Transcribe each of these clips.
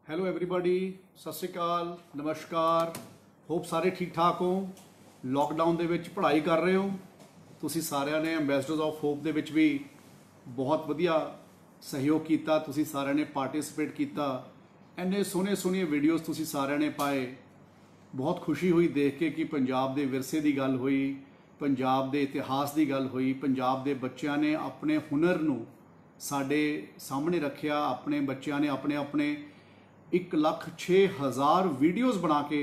Hello everybody, ਸਤਿ ਸ਼੍ਰੀ ਅਕਾਲ, ਨਮਸਕਾਰ। Hop ਸਾਰੇ ਠੀਕ ਠਾਕ ਹੋ। ਲੋਕਡਾਊਨ ਦੇ ਵਿੱਚ ਪੜ੍ਹਾਈ ਕਰ ਰਹੇ ਹੋ। ਤੁਸੀਂ ਸਾਰਿਆਂ ਨੇ ਐਂਬੈਸਡਰਸ ਆਫ ਹੋਪ ਦੇ ਵਿੱਚ ਵੀ ਬਹੁਤ ਵਧੀਆ ਸਹਿਯੋਗ ਕੀਤਾ। ਤੁਸੀਂ ਸਾਰਿਆਂ ਨੇ ਪਾਰਟਿਸਿਪੇਟ ਕੀਤਾ। ਇੰਨੇ ਸੋਹਣੀਆਂ ਵੀਡੀਓਜ਼ ਤੁਸੀਂ ਸਾਰਿਆਂ ਨੇ ਪਾਏ। ਬਹੁਤ ਖੁਸ਼ੀ ਹੋਈ ਦੇਖ ਕੇ ਕਿ ਪੰਜਾਬ ਦੇ ਵਿਰਸੇ ਦੀ ਗੱਲ ਹੋਈ, ਪੰਜਾਬ ਦੇ ਇਤਿਹਾਸ ਦੀ ਗੱਲ ਹੋਈ। ਪੰਜਾਬ ਦੇ ਬੱਚਿਆਂ ਨੇ ਆਪਣੇ ਹੁਨਰ ਨੂੰ ਸਾਡੇ ਸਾਹਮਣੇ ਰੱਖਿਆ। ਆਪਣੇ ਬੱਚਿਆਂ ਨੇ ਆਪਣੇ 1,06,000 ਵੀਡੀਓਜ਼ ਬਣਾ ਕੇ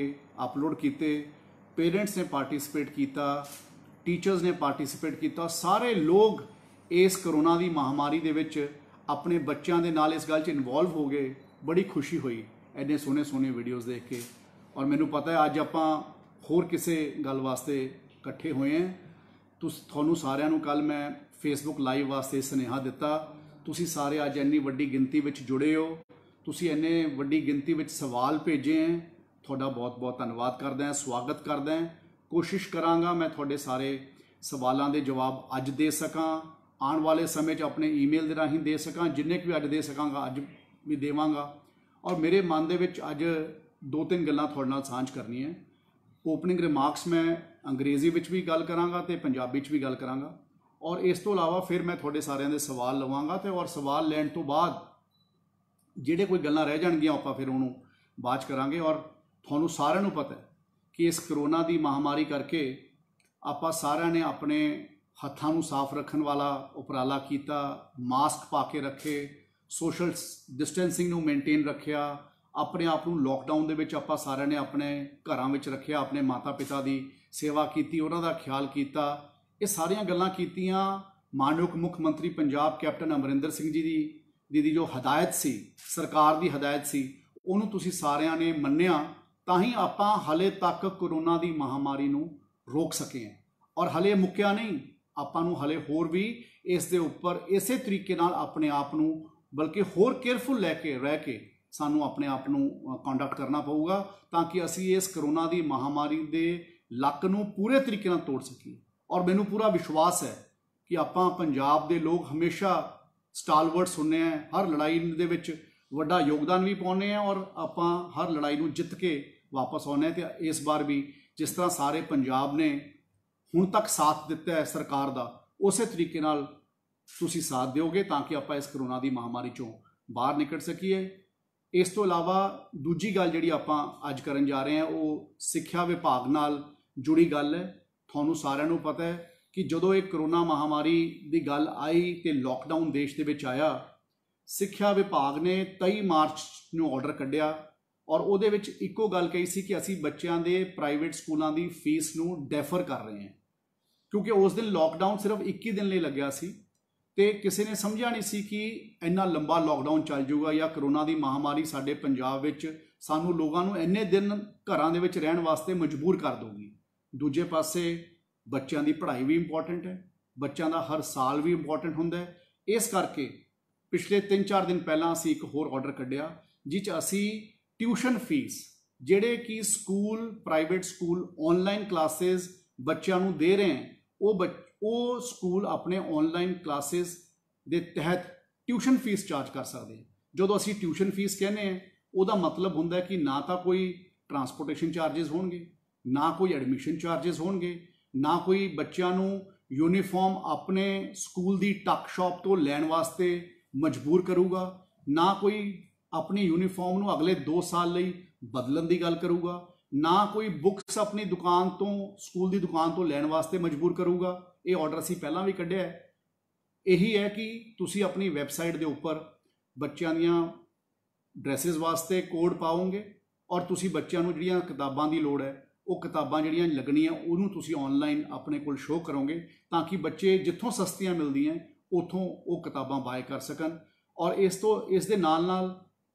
ਅਪਲੋਡ ਕੀਤੇ। ਪੇਰੈਂਟਸ ਨੇ ਪਾਰਟਿਸਿਪੇਟ ਕੀਤਾ, ਟੀਚਰਸ ਨੇ ਪਾਰਟਿਸਿਪੇਟ ਕੀਤਾ। ਸਾਰੇ ਲੋਕ ਇਸ ਕਰੋਨਾ ਦੀ ਮਹਾਮਾਰੀ ਦੇ ਵਿੱਚ ਆਪਣੇ ਬੱਚਿਆਂ ਦੇ ਨਾਲ ਇਸ ਗੱਲ 'ਚ ਇਨਵੋਲਵ ਹੋ ਗਏ। ਬੜੀ ਖੁਸ਼ੀ ਹੋਈ ਇੰਨੇ ਸੋਹਣੇ ਵੀਡੀਓਜ਼ ਦੇਖ ਕੇ। ਔਰ ਮੈਨੂੰ ਪਤਾ ਹੈ ਅੱਜ ਆਪਾਂ ਹੋਰ ਕਿਸੇ ਗੱਲ ਵਾਸਤੇ ਇਕੱਠੇ ਹੋਏ ਹਾਂ। ਤੁਹਾਨੂੰ ਸਾਰਿਆਂ ਨੂੰ ਕੱਲ ਮੈਂ ਫੇਸਬੁੱਕ ਲਾਈਵ ਵਾਸਤੇ ਸੁਨੇਹਾ ਦਿੱਤਾ। ਤੁਸੀਂ ਸਾਰੇ ਅੱਜ ਇੰਨੀ ਵੱਡੀ ਗਿਣਤੀ ਵਿੱਚ ਜੁੜੇ ਹੋ। ਤੁਸੀਂ ਇੰਨੇ ਵੱਡੀ ਗਿਣਤੀ ਵਿੱਚ ਸਵਾਲ ਭੇਜੇ ਹੈ। ਤੁਹਾਡਾ ਬਹੁਤ ਧੰਨਵਾਦ ਕਰਦਾ ਹਾਂ, ਸਵਾਗਤ ਕਰਦਾ ਹਾਂ। ਕੋਸ਼ਿਸ਼ ਕਰਾਂਗਾ ਮੈਂ ਤੁਹਾਡੇ ਸਾਰੇ ਸਵਾਲਾਂ ਦੇ ਜਵਾਬ ਅੱਜ ਦੇ ਸਕਾਂ। ਆਉਣ ਵਾਲੇ ਸਮੇਂ 'ਚ ਆਪਣੇ ਈਮੇਲ ਦੇ ਰਾਹੀਂ ਦੇ ਸਕਾਂ। ਜਿੰਨੇ ਕੁ ਵੀ ਅੱਜ ਦੇ ਸਕਾਂਗਾ ਅੱਜ ਵੀ ਦੇਵਾਂਗਾ। ਔਰ ਮੇਰੇ ਮਨ ਦੇ ਵਿੱਚ ਅੱਜ 2-3 ਗੱਲਾਂ ਤੁਹਾਡੇ ਨਾਲ ਸਾਂਝ ਕਰਨੀ ਹੈ। ਓਪਨਿੰਗ ਰਿਮਾਰਕਸ ਮੈਂ ਅੰਗਰੇਜ਼ੀ ਵਿੱਚ ਵੀ ਗੱਲ ਕਰਾਂਗਾ ਅਤੇ ਪੰਜਾਬੀ 'ਚ ਵੀ ਗੱਲ ਕਰਾਂਗਾ। ਔਰ ਇਸ ਤੋਂ ਇਲਾਵਾ ਫਿਰ ਮੈਂ ਤੁਹਾਡੇ ਸਾਰਿਆਂ ਦੇ ਸਵਾਲ ਲਵਾਂਗਾ ਅਤੇ ਔਰ ਸਵਾਲ ਲੈਣ ਤੋਂ ਬਾਅਦ ਜਿਹੜੇ ਕੋਈ ਗੱਲਾਂ ਰਹਿ ਜਾਣਗੀਆਂ ਆਪਾਂ ਫਿਰ ਉਹਨੂੰ ਬਾਅਦ 'ਚ ਕਰਾਂਗੇ। ਔਰ ਤੁਹਾਨੂੰ ਸਾਰਿਆਂ ਨੂੰ ਪਤਾ ਹੈ ਕਿ ਇਸ ਕਰੋਨਾ ਦੀ ਮਹਾਮਾਰੀ ਕਰਕੇ ਆਪਾਂ ਸਾਰਿਆਂ ਨੇ ਆਪਣੇ ਹੱਥਾਂ ਨੂੰ ਸਾਫ਼ ਰੱਖਣ ਵਾਲਾ ਉਪਰਾਲਾ ਕੀਤਾ। ਮਾਸਕ ਪਾ ਕੇ ਰੱਖੇ, ਸੋਸ਼ਲ ਡਿਸਟੈਂਸਿੰਗ ਨੂੰ ਮੇਨਟੇਨ ਰੱਖਿਆ। ਆਪਣੇ ਆਪ ਨੂੰ ਲੋਕਡਾਊਨ ਦੇ ਵਿੱਚ ਆਪਾਂ ਸਾਰਿਆਂ ਨੇ ਆਪਣੇ ਘਰਾਂ ਵਿੱਚ ਰੱਖਿਆ। ਆਪਣੇ ਮਾਤਾ ਪਿਤਾ ਦੀ ਸੇਵਾ ਕੀਤੀ, ਉਹਨਾਂ ਦਾ ਖਿਆਲ ਕੀਤਾ। ਇਹ ਸਾਰੀਆਂ ਗੱਲਾਂ ਕੀਤੀਆਂ। ਮਾਨਯੋਗ ਮੁੱਖ ਮੰਤਰੀ ਪੰਜਾਬ ਕੈਪਟਨ ਅਮਰਿੰਦਰ ਸਿੰਘ ਜੀ ਦੀ ਜੋ ਹਦਾਇਤ ਸੀ, ਸਰਕਾਰ ਦੀ ਹਦਾਇਤ ਸੀ, ਉਹਨੂੰ ਤੁਸੀਂ ਸਾਰਿਆਂ ਨੇ ਮੰਨਿਆ। ਤਾਂ ਹੀ ਆਪਾਂ ਹਲੇ ਤੱਕ ਕਰੋਨਾ ਦੀ ਮਹਾਮਾਰੀ ਨੂੰ ਰੋਕ ਸਕੇ ਹਾਂ। ਔਰ ਹਲੇ ਮੁੱਕਿਆ ਨਹੀਂ। ਆਪਾਂ ਨੂੰ ਹਲੇ ਹੋਰ ਵੀ ਇਸ ਦੇ ਉੱਪਰ ਇਸੇ ਤਰੀਕੇ ਨਾਲ ਆਪਣੇ ਆਪ ਨੂੰ ਬਲਕਿ ਹੋਰ ਕੇਅਰਫੁਲ ਰਹਿ ਕੇ ਸਾਨੂੰ ਆਪਣੇ ਆਪ ਨੂੰ ਕੰਡਕਟ ਕਰਨਾ ਪਊਗਾ ਤਾਂ ਕਿ ਅਸੀਂ ਇਸ ਕਰੋਨਾ ਦੀ ਮਹਾਮਾਰੀ ਦੇ ਲੱਕ ਨੂੰ ਪੂਰੇ ਤਰੀਕੇ ਨਾਲ ਤੋੜ ਸਕੀਏ। ਔਰ ਮੈਨੂੰ ਪੂਰਾ ਵਿਸ਼ਵਾਸ ਹੈ ਕਿ ਆਪਾਂ ਪੰਜਾਬ ਦੇ ਲੋਕ ਹਮੇਸ਼ਾ ਸਟਾਲਵਰਟਸ ਹੁੰਦੇ ਹਾਂ। ਹਰ ਲੜਾਈ ਦੇ ਵਿੱਚ ਵੱਡਾ ਯੋਗਦਾਨ ਵੀ ਪਾਉਂਦੇ ਹਾਂ ਔਰ ਆਪਾਂ ਹਰ ਲੜਾਈ ਨੂੰ ਜਿੱਤ ਕੇ ਵਾਪਸ ਆਉਂਦੇ ਹਾਂ। ਅਤੇ ਇਸ ਵਾਰ ਵੀ ਜਿਸ ਤਰ੍ਹਾਂ ਸਾਰੇ ਪੰਜਾਬ ਨੇ ਹੁਣ ਤੱਕ ਸਾਥ ਦਿੱਤਾ ਹੈ ਸਰਕਾਰ ਦਾ, ਉਸੇ ਤਰੀਕੇ ਨਾਲ ਤੁਸੀਂ ਸਾਥ ਦਿਓਗੇ ਤਾਂ ਕਿ ਆਪਾਂ ਇਸ ਕਰੋਨਾ ਦੀ ਮਹਾਮਾਰੀ 'ਚੋਂ ਬਾਹਰ ਨਿਕਲ ਸਕੀਏ। ਇਸ ਤੋਂ ਇਲਾਵਾ ਦੂਜੀ ਗੱਲ ਜਿਹੜੀ ਆਪਾਂ ਅੱਜ ਕਰਨ ਜਾ ਰਹੇ ਹਾਂ ਉਹ ਸਿੱਖਿਆ ਵਿਭਾਗ ਨਾਲ ਜੁੜੀ ਗੱਲ ਹੈ। ਤੁਹਾਨੂੰ ਸਾਰਿਆਂ ਨੂੰ ਪਤਾ ਹੈ ਕਿ ਜਦੋਂ ਇਹ ਕਰੋਨਾ ਮਹਾਮਾਰੀ ਦੀ ਗੱਲ ਆਈ ਅਤੇ ਲੋਕਡਾਊਨ ਦੇਸ਼ ਦੇ ਵਿੱਚ ਆਇਆ, ਸਿੱਖਿਆ ਵਿਭਾਗ ਨੇ 23 ਮਾਰਚ ਨੂੰ ਆਰਡਰ ਕੱਢਿਆ ਔਰ ਉਹਦੇ ਵਿੱਚ ਇੱਕੋ ਗੱਲ ਕਹੀ ਸੀ ਕਿ ਅਸੀਂ ਬੱਚਿਆਂ ਦੇ ਪ੍ਰਾਈਵੇਟ ਸਕੂਲਾਂ ਦੀ ਫੀਸ ਨੂੰ ਡੈਫਰ ਕਰ ਰਹੇ ਹਾਂ। ਕਿਉਂਕਿ ਉਸ ਦਿਨ ਲੋਕਡਾਊਨ ਸਿਰਫ 21 ਦਿਨ ਲਈ ਲੱਗਿਆ ਸੀ ਅਤੇ ਕਿਸੇ ਨੇ ਸਮਝਿਆ ਨਹੀਂ ਸੀ ਕਿ ਇੰਨਾ ਲੰਬਾ ਲੋਕਡਾਊਨ ਚੱਲ ਜਾਊਗਾ ਜਾਂ ਕਰੋਨਾ ਦੀ ਮਹਾਮਾਰੀ ਸਾਡੇ ਪੰਜਾਬ ਵਿੱਚ ਸਾਨੂੰ ਲੋਕਾਂ ਨੂੰ ਇੰਨੇ ਦਿਨ ਘਰਾਂ ਦੇ ਵਿੱਚ ਰਹਿਣ ਵਾਸਤੇ ਮਜਬੂਰ ਕਰ ਦਊਗੀ। ਦੂਜੇ ਪਾਸੇ ਬੱਚਿਆਂ ਦੀ ਪੜ੍ਹਾਈ ਵੀ ਇੰਪੋਰਟੈਂਟ ਹੈ, ਬੱਚਿਆਂ ਦਾ ਹਰ ਸਾਲ ਵੀ ਇੰਪੋਰਟੈਂਟ ਹੁੰਦਾ ਹੈ। ਇਸ ਕਰਕੇ ਪਿਛਲੇ 3-4 ਦਿਨ ਪਹਿਲਾਂ ਅਸੀਂ ਇੱਕ ਹੋਰ ਆਰਡਰ ਕੱਢਿਆ ਜਿਸ 'ਚ ਅਸੀਂ ਟਿਊਸ਼ਨ ਫੀਸ ਜਿਹੜੇ ਕਿ school, private school online classes ਬੱਚਿਆਂ ਨੂੰ ਦੇ ਰਹੇ ਹੈ, ਉਹ ਸਕੂਲ ਆਪਣੇ ਔਨਲਾਈਨ ਕਲਾਸਿਸ ਦੇ ਤਹਿਤ ਟਿਊਸ਼ਨ ਫੀਸ ਚਾਰਜ ਕਰ ਸਕਦੇ हैं। ਜਦੋਂ ਅਸੀਂ ਟਿਊਸ਼ਨ ਫੀਸ ਕਹਿੰਦੇ ਹਾਂ ਉਹਦਾ ਮਤਲਬ ਹੁੰਦਾ ਕਿ ਨਾ ਤਾਂ ਕੋਈ ਟਰਾਂਸਪੋਰਟੇਸ਼ਨ ਚਾਰਜਿਸ ਹੋਣਗੇ, ਨਾ ਕੋਈ ਐਡਮਿਸ਼ਨ ਚਾਰਜਿਸ ਹੋਣਗੇ, ਨਾ ਕੋਈ ਬੱਚਿਆਂ ਨੂੰ ਯੂਨੀਫਾਰਮ ਆਪਣੇ ਸਕੂਲ ਦੀ ਟੱਕ ਸ਼ਾਪ ਤੋਂ ਲੈਣ ਵਾਸਤੇ ਮਜਬੂਰ ਕਰੂਗਾ, ਨਾ ਕੋਈ ਆਪਣੀ ਯੂਨੀਫਾਰਮ ਨੂੰ ਅਗਲੇ 2 ਸਾਲ ਲਈ ਬਦਲਣ ਦੀ ਗੱਲ ਕਰੂਗਾ, ਨਾ ਕੋਈ ਬੁੱਕਸ ਆਪਣੀ ਦੁਕਾਨ ਤੋਂ, ਸਕੂਲ ਦੀ ਦੁਕਾਨ ਤੋਂ ਲੈਣ ਵਾਸਤੇ ਮਜਬੂਰ ਕਰੂਗਾ। ਇਹ ਆਰਡਰ ਅਸੀਂ ਪਹਿਲਾਂ ਵੀ ਕੱਢਿਆ ਹੈ। ਇਹੀ ਹੈ ਕਿ ਤੁਸੀਂ ਆਪਣੀ ਵੈਬਸਾਈਟ ਦੇ ਉੱਪਰ ਬੱਚਿਆਂ ਦੀਆਂ ਡਰੈਸਿਸ ਵਾਸਤੇ ਕੋਡ ਪਾਓਗੇ ਔਰ ਤੁਸੀਂ ਬੱਚਿਆਂ ਨੂੰ ਜਿਹੜੀਆਂ ਕਿਤਾਬਾਂ ਦੀ ਲੋੜ ਹੈ ਉਹ ਕਿਤਾਬਾਂ ਜਿਹੜੀਆਂ ਲੱਗਣੀਆਂ ਉਹਨੂੰ ਤੁਸੀਂ ਔਨਲਾਈਨ ਆਪਣੇ ਕੋਲ ਸ਼ੋਅ ਕਰੋਗੇ ਤਾਂ ਕਿ ਬੱਚੇ ਜਿੱਥੋਂ ਸਸਤੀਆਂ ਮਿਲਦੀਆਂ ਉੱਥੋਂ ਉਹ ਕਿਤਾਬਾਂ ਬਾਏ ਕਰ ਸਕਣ। ਔਰ ਇਸ ਦੇ ਨਾਲ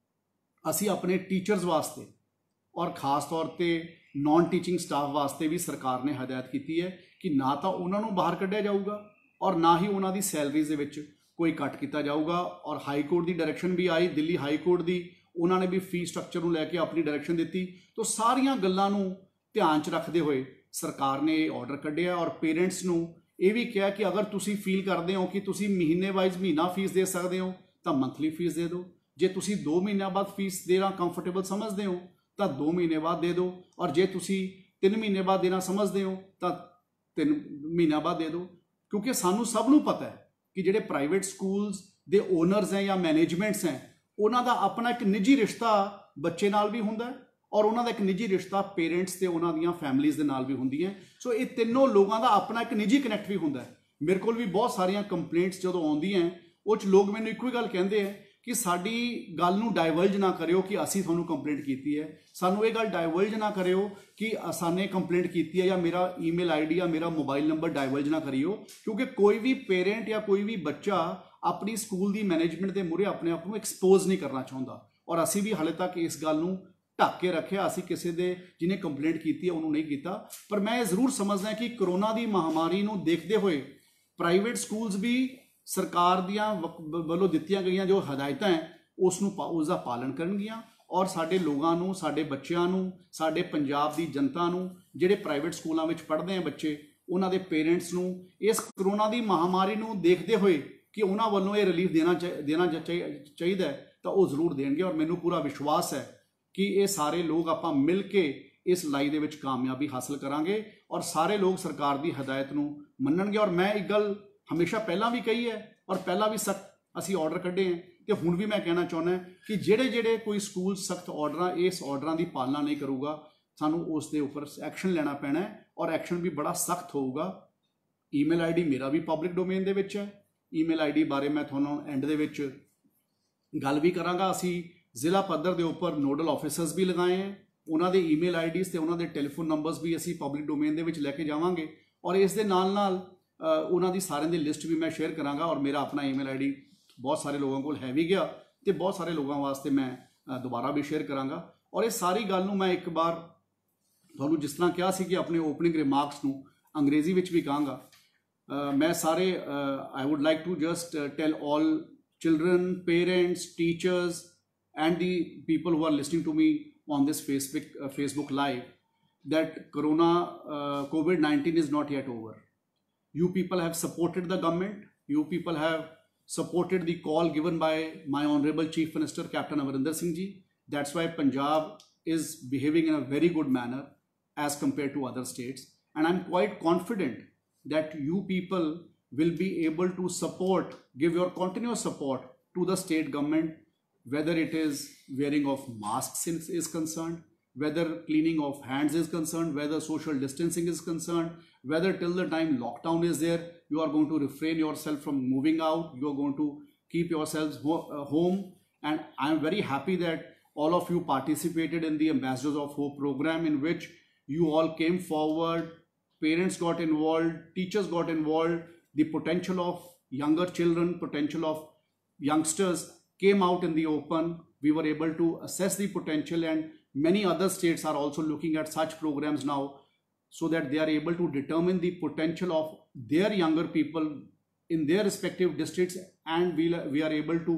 ਅਸੀਂ ਆਪਣੇ ਟੀਚਰਸ ਵਾਸਤੇ ਔਰ ख़ास तौर ਤੇ ਨੌਨ ਟੀਚਿੰਗ ਸਟਾਫ ਵਾਸਤੇ ਵੀ ਸਰਕਾਰ ਨੇ ਹਦਾਇਤ ਕੀਤੀ ਹੈ ਕਿ ਨਾ ਤਾਂ ਉਹਨਾਂ ਨੂੰ ਬਾਹਰ ਕੱਢਿਆ ਜਾਊਗਾ ਔਰ ਨਾ ਹੀ ਉਹਨਾਂ ਦੀ ਸੈਲਰੀਜ਼ ਦੇ ਵਿੱਚ ਕੋਈ ਕੱਟ ਕੀਤਾ ਜਾਊਗਾ। ਔਰ ਹਾਈ ਕੋਰਟ ਦੀ ਡਾਇਰੈਕਸ਼ਨ ਵੀ ਆਈ, ਦਿੱਲੀ ਹਾਈ ਕੋਰਟ ਦੀ, ਉਹਨਾਂ ਨੇ ਵੀ ਫੀਸ ਸਟਰਕਚਰ ਨੂੰ ਲੈ ਕੇ ਆਪਣੀ ਡਾਇਰੈਕਸ਼ਨ ਦਿੱਤੀ। ਤਾਂ ਸਾਰੀਆਂ ਗੱਲਾਂ ਨੂੰ ਧਿਆਨ 'ਚ ਰੱਖਦੇ ਹੋਏ ਸਰਕਾਰ ਨੇ ਇਹ ਆਰਡਰ ਕੱਢਿਆ ਔਰ ਪੇਰੈਂਟਸ ਨੂੰ ਇਹ ਵੀ ਕਿਹਾ ਕਿ ਅਗਰ ਤੁਸੀਂ ਫੀਲ ਕਰਦੇ ਹੋ ਕਿ ਤੁਸੀਂ ਮਹੀਨੇ ਵਾਈਜ਼ ਮਹੀਨਾ ਫੀਸ ਦੇ ਸਕਦੇ ਹੋ ਤਾਂ ਮੰਥਲੀ ਫੀਸ ਦੇ ਦਿਓ। ਜੇ ਤੁਸੀਂ 2 ਮਹੀਨਿਆਂ ਬਾਅਦ ਫੀਸ ਦੇਣਾ ਕੰਫਰਟੇਬਲ ਸਮਝਦੇ ਹੋ ਤਾਂ 2 ਮਹੀਨੇ ਬਾਅਦ ਦੇ ਦਿਓ, ਔਰ ਜੇ ਤੁਸੀਂ 3 ਮਹੀਨੇ ਬਾਅਦ ਦੇਣਾ ਸਮਝਦੇ ਹੋ ਤਾਂ 3 ਮਹੀਨਿਆਂ ਬਾਅਦ ਦੇ ਦਿਓ। ਕਿਉਂਕਿ ਸਾਨੂੰ ਸਭ ਨੂੰ ਪਤਾ ਹੈ ਕਿ ਜਿਹੜੇ ਪ੍ਰਾਈਵੇਟ ਸਕੂਲਸ ਦੇ ਓਨਰਸ ਹੈ ਜਾਂ ਮੈਨੇਜਮੈਂਟਸ ਹੈ, ਉਹਨਾਂ ਦਾ ਆਪਣਾ ਇੱਕ ਨਿੱਜੀ ਰਿਸ਼ਤਾ ਬੱਚੇ ਨਾਲ ਵੀ ਹੁੰਦਾ ਹੈ, ਔਰ ਉਹਨਾਂ ਦਾ ਇੱਕ ਨਿੱਜੀ ਰਿਸ਼ਤਾ ਪੇਰੈਂਟਸ ਤੇ ਉਹਨਾਂ ਦੀਆਂ ਫੈਮਲੀਜ਼ ਦੇ ਨਾਲ ਵੀ ਹੁੰਦੀ ਹੈ। ਸੋ ਇਹ ਤਿੰਨੋਂ ਲੋਕਾਂ ਦਾ ਆਪਣਾ ਇੱਕ ਨਿੱਜੀ ਕਨੈਕਟ ਵੀ ਹੁੰਦਾ ਹੈ। ਮੇਰੇ ਕੋਲ ਵੀ ਬਹੁਤ ਸਾਰੀਆਂ ਕੰਪਲੇਂਟਸ ਜਦੋਂ ਆਉਂਦੀਆਂ, ਉਹ 'ਚ ਲੋਕ ਮੈਨੂੰ ਇੱਕੋ ਹੀ ਗੱਲ ਕਹਿੰਦੇ ਹੈ ਕਿ ਸਾਡੀ ਗੱਲ ਨੂੰ ਡਾਇਵਰਜ ਨਾ ਕਰਿਓ ਕਿ ਅਸੀਂ ਤੁਹਾਨੂੰ ਕੰਪਲੇਂਟ ਕੀਤੀ ਹੈ, ਸਾਨੂੰ ਇਹ ਗੱਲ ਡਾਇਵਰਜ ਨਾ ਕਰਿਓ ਕਿ ਸਾਨੇ ਕੰਪਲੇਂਟ ਕੀਤੀ ਹੈ ਜਾਂ ਮੇਰਾ ਈਮੇਲ ਆਈਡੀ ਜਾਂ ਮੇਰਾ ਮੋਬਾਈਲ ਨੰਬਰ ਡਾਇਵਰਜ ਨਾ ਕਰਿਓ। ਕਿਉਂਕਿ ਕੋਈ ਵੀ ਪੇਰੈਂਟ ਜਾਂ ਕੋਈ ਵੀ ਬੱਚਾ ਆਪਣੀ ਸਕੂਲ ਦੀ ਮੈਨੇਜਮੈਂਟ ਦੇ ਮੂਹਰੇ ਆਪਣੇ ਆਪ ਨੂੰ ਐਕਸਪੋਜ਼ ਨਹੀਂ ਕਰਨਾ ਚਾਹੁੰਦਾ, ਔਰ ਅਸੀਂ ਵੀ ਹਾਲੇ ਤੱਕ ਇਸ ਗੱਲ ਨੂੰ ਢੱਕ ਕੇ ਰੱਖਿਆ। ਅਸੀਂ ਕਿਸੇ ਦੇ ਜਿਹਨੇ ਕੰਪਲੇਂਟ ਕੀਤੀ ਹੈ ਉਹਨੂੰ ਨਹੀਂ ਕੀਤਾ। ਪਰ ਮੈਂ ਇਹ ਜ਼ਰੂਰ ਸਮਝਦਾ ਕਿ ਕਰੋਨਾ ਦੀ ਮਹਾਮਾਰੀ ਨੂੰ ਦੇਖਦੇ ਹੋਏ ਪ੍ਰਾਈਵੇਟ ਸਕੂਲਸ ਵੀ ਸਰਕਾਰ ਦੀਆਂ ਵੱਲੋਂ ਦਿੱਤੀਆਂ ਗਈਆਂ ਜੋ ਹਦਾਇਤਾਂ ਹੈ ਉਸ ਦਾ ਪਾਲਣ ਕਰਨਗੀਆਂ, ਔਰ ਸਾਡੇ ਲੋਕਾਂ ਨੂੰ, ਸਾਡੇ ਬੱਚਿਆਂ ਨੂੰ, ਸਾਡੇ ਪੰਜਾਬ ਦੀ ਜਨਤਾ ਨੂੰ, ਜਿਹੜੇ ਪ੍ਰਾਈਵੇਟ ਸਕੂਲਾਂ ਵਿੱਚ ਪੜ੍ਹਦੇ ਆ ਬੱਚੇ, ਉਹਨਾਂ ਦੇ ਪੇਰੈਂਟਸ ਨੂੰ ਇਸ ਕਰੋਨਾ ਦੀ ਮਹਾਮਾਰੀ ਨੂੰ ਦੇਖਦੇ ਹੋਏ ਕਿ ਉਹਨਾਂ ਵੱਲੋਂ ਇਹ ਰਿਲੀਫ ਦੇਣਾ ਚਾਹੀਦਾ ਹੈ ਤਾਂ ਉਹ ਜ਼ਰੂਰ ਦੇਣਗੇ। ਔਰ ਮੈਨੂੰ ਪੂਰਾ ਵਿਸ਼ਵਾਸ ਹੈ ਕਿ ਇਹ ਸਾਰੇ ਲੋਕ ਆਪਾਂ ਮਿਲ ਕੇ ਇਸ ਲੜਾਈ ਦੇ ਵਿੱਚ ਕਾਮਯਾਬੀ ਹਾਸਲ ਕਰਾਂਗੇ ਔਰ ਸਾਰੇ ਲੋਕ ਸਰਕਾਰ ਦੀ ਹਦਾਇਤ ਨੂੰ ਮੰਨਣਗੇ। ਔਰ ਮੈਂ ਇੱਕ ਗੱਲ ਹਮੇਸ਼ਾ ਪਹਿਲਾਂ ਵੀ ਕਹੀ ਹੈ ਔਰ ਪਹਿਲਾਂ ਵੀ ਸਖਤ ਅਸੀਂ ਆਰਡਰ ਕੱਢੇ ਹੈ ਤੇ ਹੁਣ ਵੀ ਮੈਂ ਕਹਿਣਾ ਚਾਹੁੰਦਾ ਕਿ ਜਿਹੜੇ ਕੋਈ ਸਕੂਲ ਸਖਤ ਇਸ ਆਰਡਰਾਂ ਦੀ ਪਾਲਣਾ ਨਹੀਂ ਕਰੂਗਾ, ਸਾਨੂੰ ਉਸ ਦੇ ਉੱਪਰ ਐਕਸ਼ਨ ਲੈਣਾ ਪੈਣਾ ਹੈ ਔਰ ਐਕਸ਼ਨ ਵੀ ਬੜਾ ਸਖਤ ਹੋਊਗਾ। ਈਮੇਲ ਆਈਡੀ ਮੇਰਾ ਵੀ ਪਬਲਿਕ ਡੋਮੇਨ ਦੇ ਵਿੱਚ ਹੈ। ਈਮੇਲ ਆਈਡੀ ਬਾਰੇ ਮੈਂ ਤੁਹਾਨੂੰ ਐਂਡ ਦੇ ਵਿੱਚ ਗੱਲ ਵੀ ਕਰਾਂਗਾ। ਅਸੀਂ ਜ਼ਿਲ੍ਹਾ ਪੱਧਰ ਦੇ ਉੱਪਰ ਨੋਡਲ ਆਫਿਸਰਸ ਵੀ ਲਗਾਏ ਹੈ, ਉਹਨਾਂ ਦੇ ਈਮੇਲ ਆਈਡੀਜ਼ ਤੇ ਉਹਨਾਂ ਦੇ ਟੈਲੀਫੋਨ ਨੰਬਰਸ ਵੀ ਅਸੀਂ ਪਬਲਿਕ ਡੋਮੇਨ ਦੇ ਵਿੱਚ ਲੈ ਕੇ ਜਾਵਾਂਗੇ ਔਰ ਇਸ ਦੇ ਨਾਲ ਉਹਨਾਂ ਦੀ ਸਾਰਿਆਂ ਦੀ ਲਿਸਟ ਵੀ ਮੈਂ ਸ਼ੇਅਰ ਕਰਾਂਗਾ। ਔਰ ਮੇਰਾ ਆਪਣਾ ਈਮੇਲ ਆਈਡੀ ਬਹੁਤ ਸਾਰੇ ਲੋਕਾਂ ਕੋਲ ਹੈ ਵੀ ਗਿਆ ਤੇ ਬਹੁਤ ਸਾਰੇ ਲੋਕਾਂ ਵਾਸਤੇ ਮੈਂ ਦੁਬਾਰਾ ਵੀ ਸ਼ੇਅਰ ਕਰਾਂਗਾ। ਔਰ ਇਹ ਸਾਰੀ ਗੱਲ ਨੂੰ ਮੈਂ ਇੱਕ ਵਾਰ ਤੁਹਾਨੂੰ ਜਿਸ ਤਰ੍ਹਾਂ ਕਿਹਾ ਸੀ ਕਿ ਆਪਣੇ ਓਪਨਿੰਗ ਰਿਮਾਰਕਸ ਨੂੰ ਅੰਗਰੇਜ਼ੀ ਵਿੱਚ ਵੀ ਕਹਾਂਗਾ। ਮੈਂ ਸਾਰੇ I would like to just tell all children, parents, teachers and the people who are listening to me on this Facebook live that COVID-19 is not yet over. You people have supported the government. You people have supported the call given by my Honorable Chief Minister Captain Amarinder Singh Ji. That's why Punjab is behaving in a very good manner as compared to other states. And I'm quite confident that you people will be able to give your continuous support to the state government, whether it is wearing of masks is concerned, whether cleaning of hands is concerned, whether social distancing is concerned, whether till the time lockdown is there, you are going to refrain yourself from moving out, you are going to keep yourselves home. And I am very happy that all of you participated in the Ambassadors of Hope program, in which you all came forward, parents got involved, teachers got involved, the potential of younger children, potential of youngsters came out in the open. We were able to assess the potential, and many other states are also looking at such programs now so that they are able to determine the potential of their younger people in their respective districts, and we are able to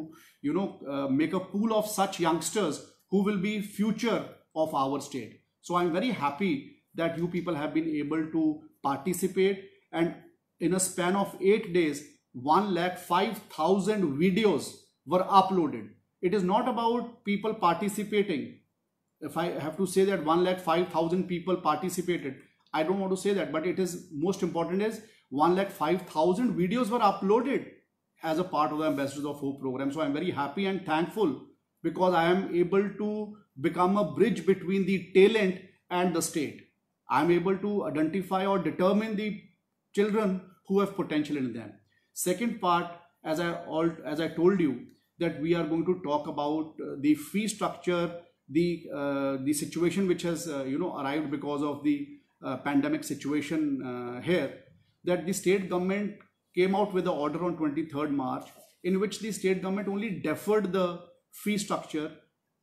make a pool of such youngsters who will be future of our state. So I'm very happy that you people have been able to participate, and in a span of 8 days, 105,000 videos were uploaded. It is not about people participating. If I have to say that 105,000 people participated, I don't want to say that, but it is most important is 105,000 videos were uploaded as a part of the Ambassadors of Hope program. So I'm very happy and thankful because I am able to become a bridge between the talent and the state. I am able to identify or determine the children who have potential in them. Second part, as I told you, that we are going to talk about the fee structure, the situation which has arrived because of the pandemic situation here, that the state government came out with the order on 23rd March, in which the state government only deferred the fee structure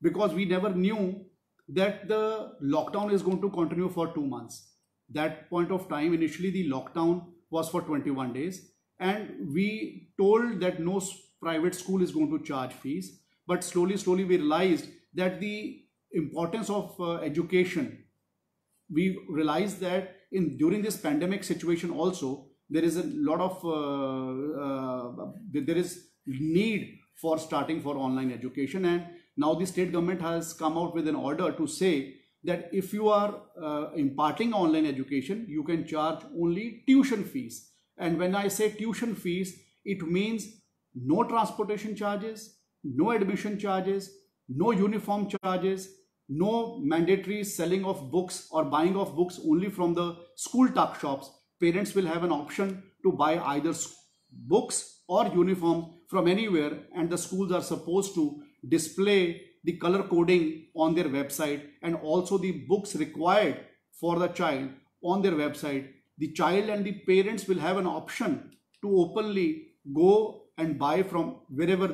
because we never knew that the lockdown is going to continue for 2 months. That point of time, initially the lockdown was for 21 days, and we told that no private school is going to charge fees. But slowly we realized that the importance of education. We realized that during this pandemic situation also, there is a lot of there is need for starting for online education. And now the state government has come out with an order to say that if you are imparting online education, you can charge only tuition fees. And when I say tuition fees, it means no transportation charges, no admission charges, no uniform charges, no mandatory selling of books or buying of books only from the school tuck shops. Parents will have an option to buy either books or uniform from anywhere, and the schools are supposed to display the color coding on their website and also the books required for the child on their website. The child and the parents will have an option to openly go and buy from wherever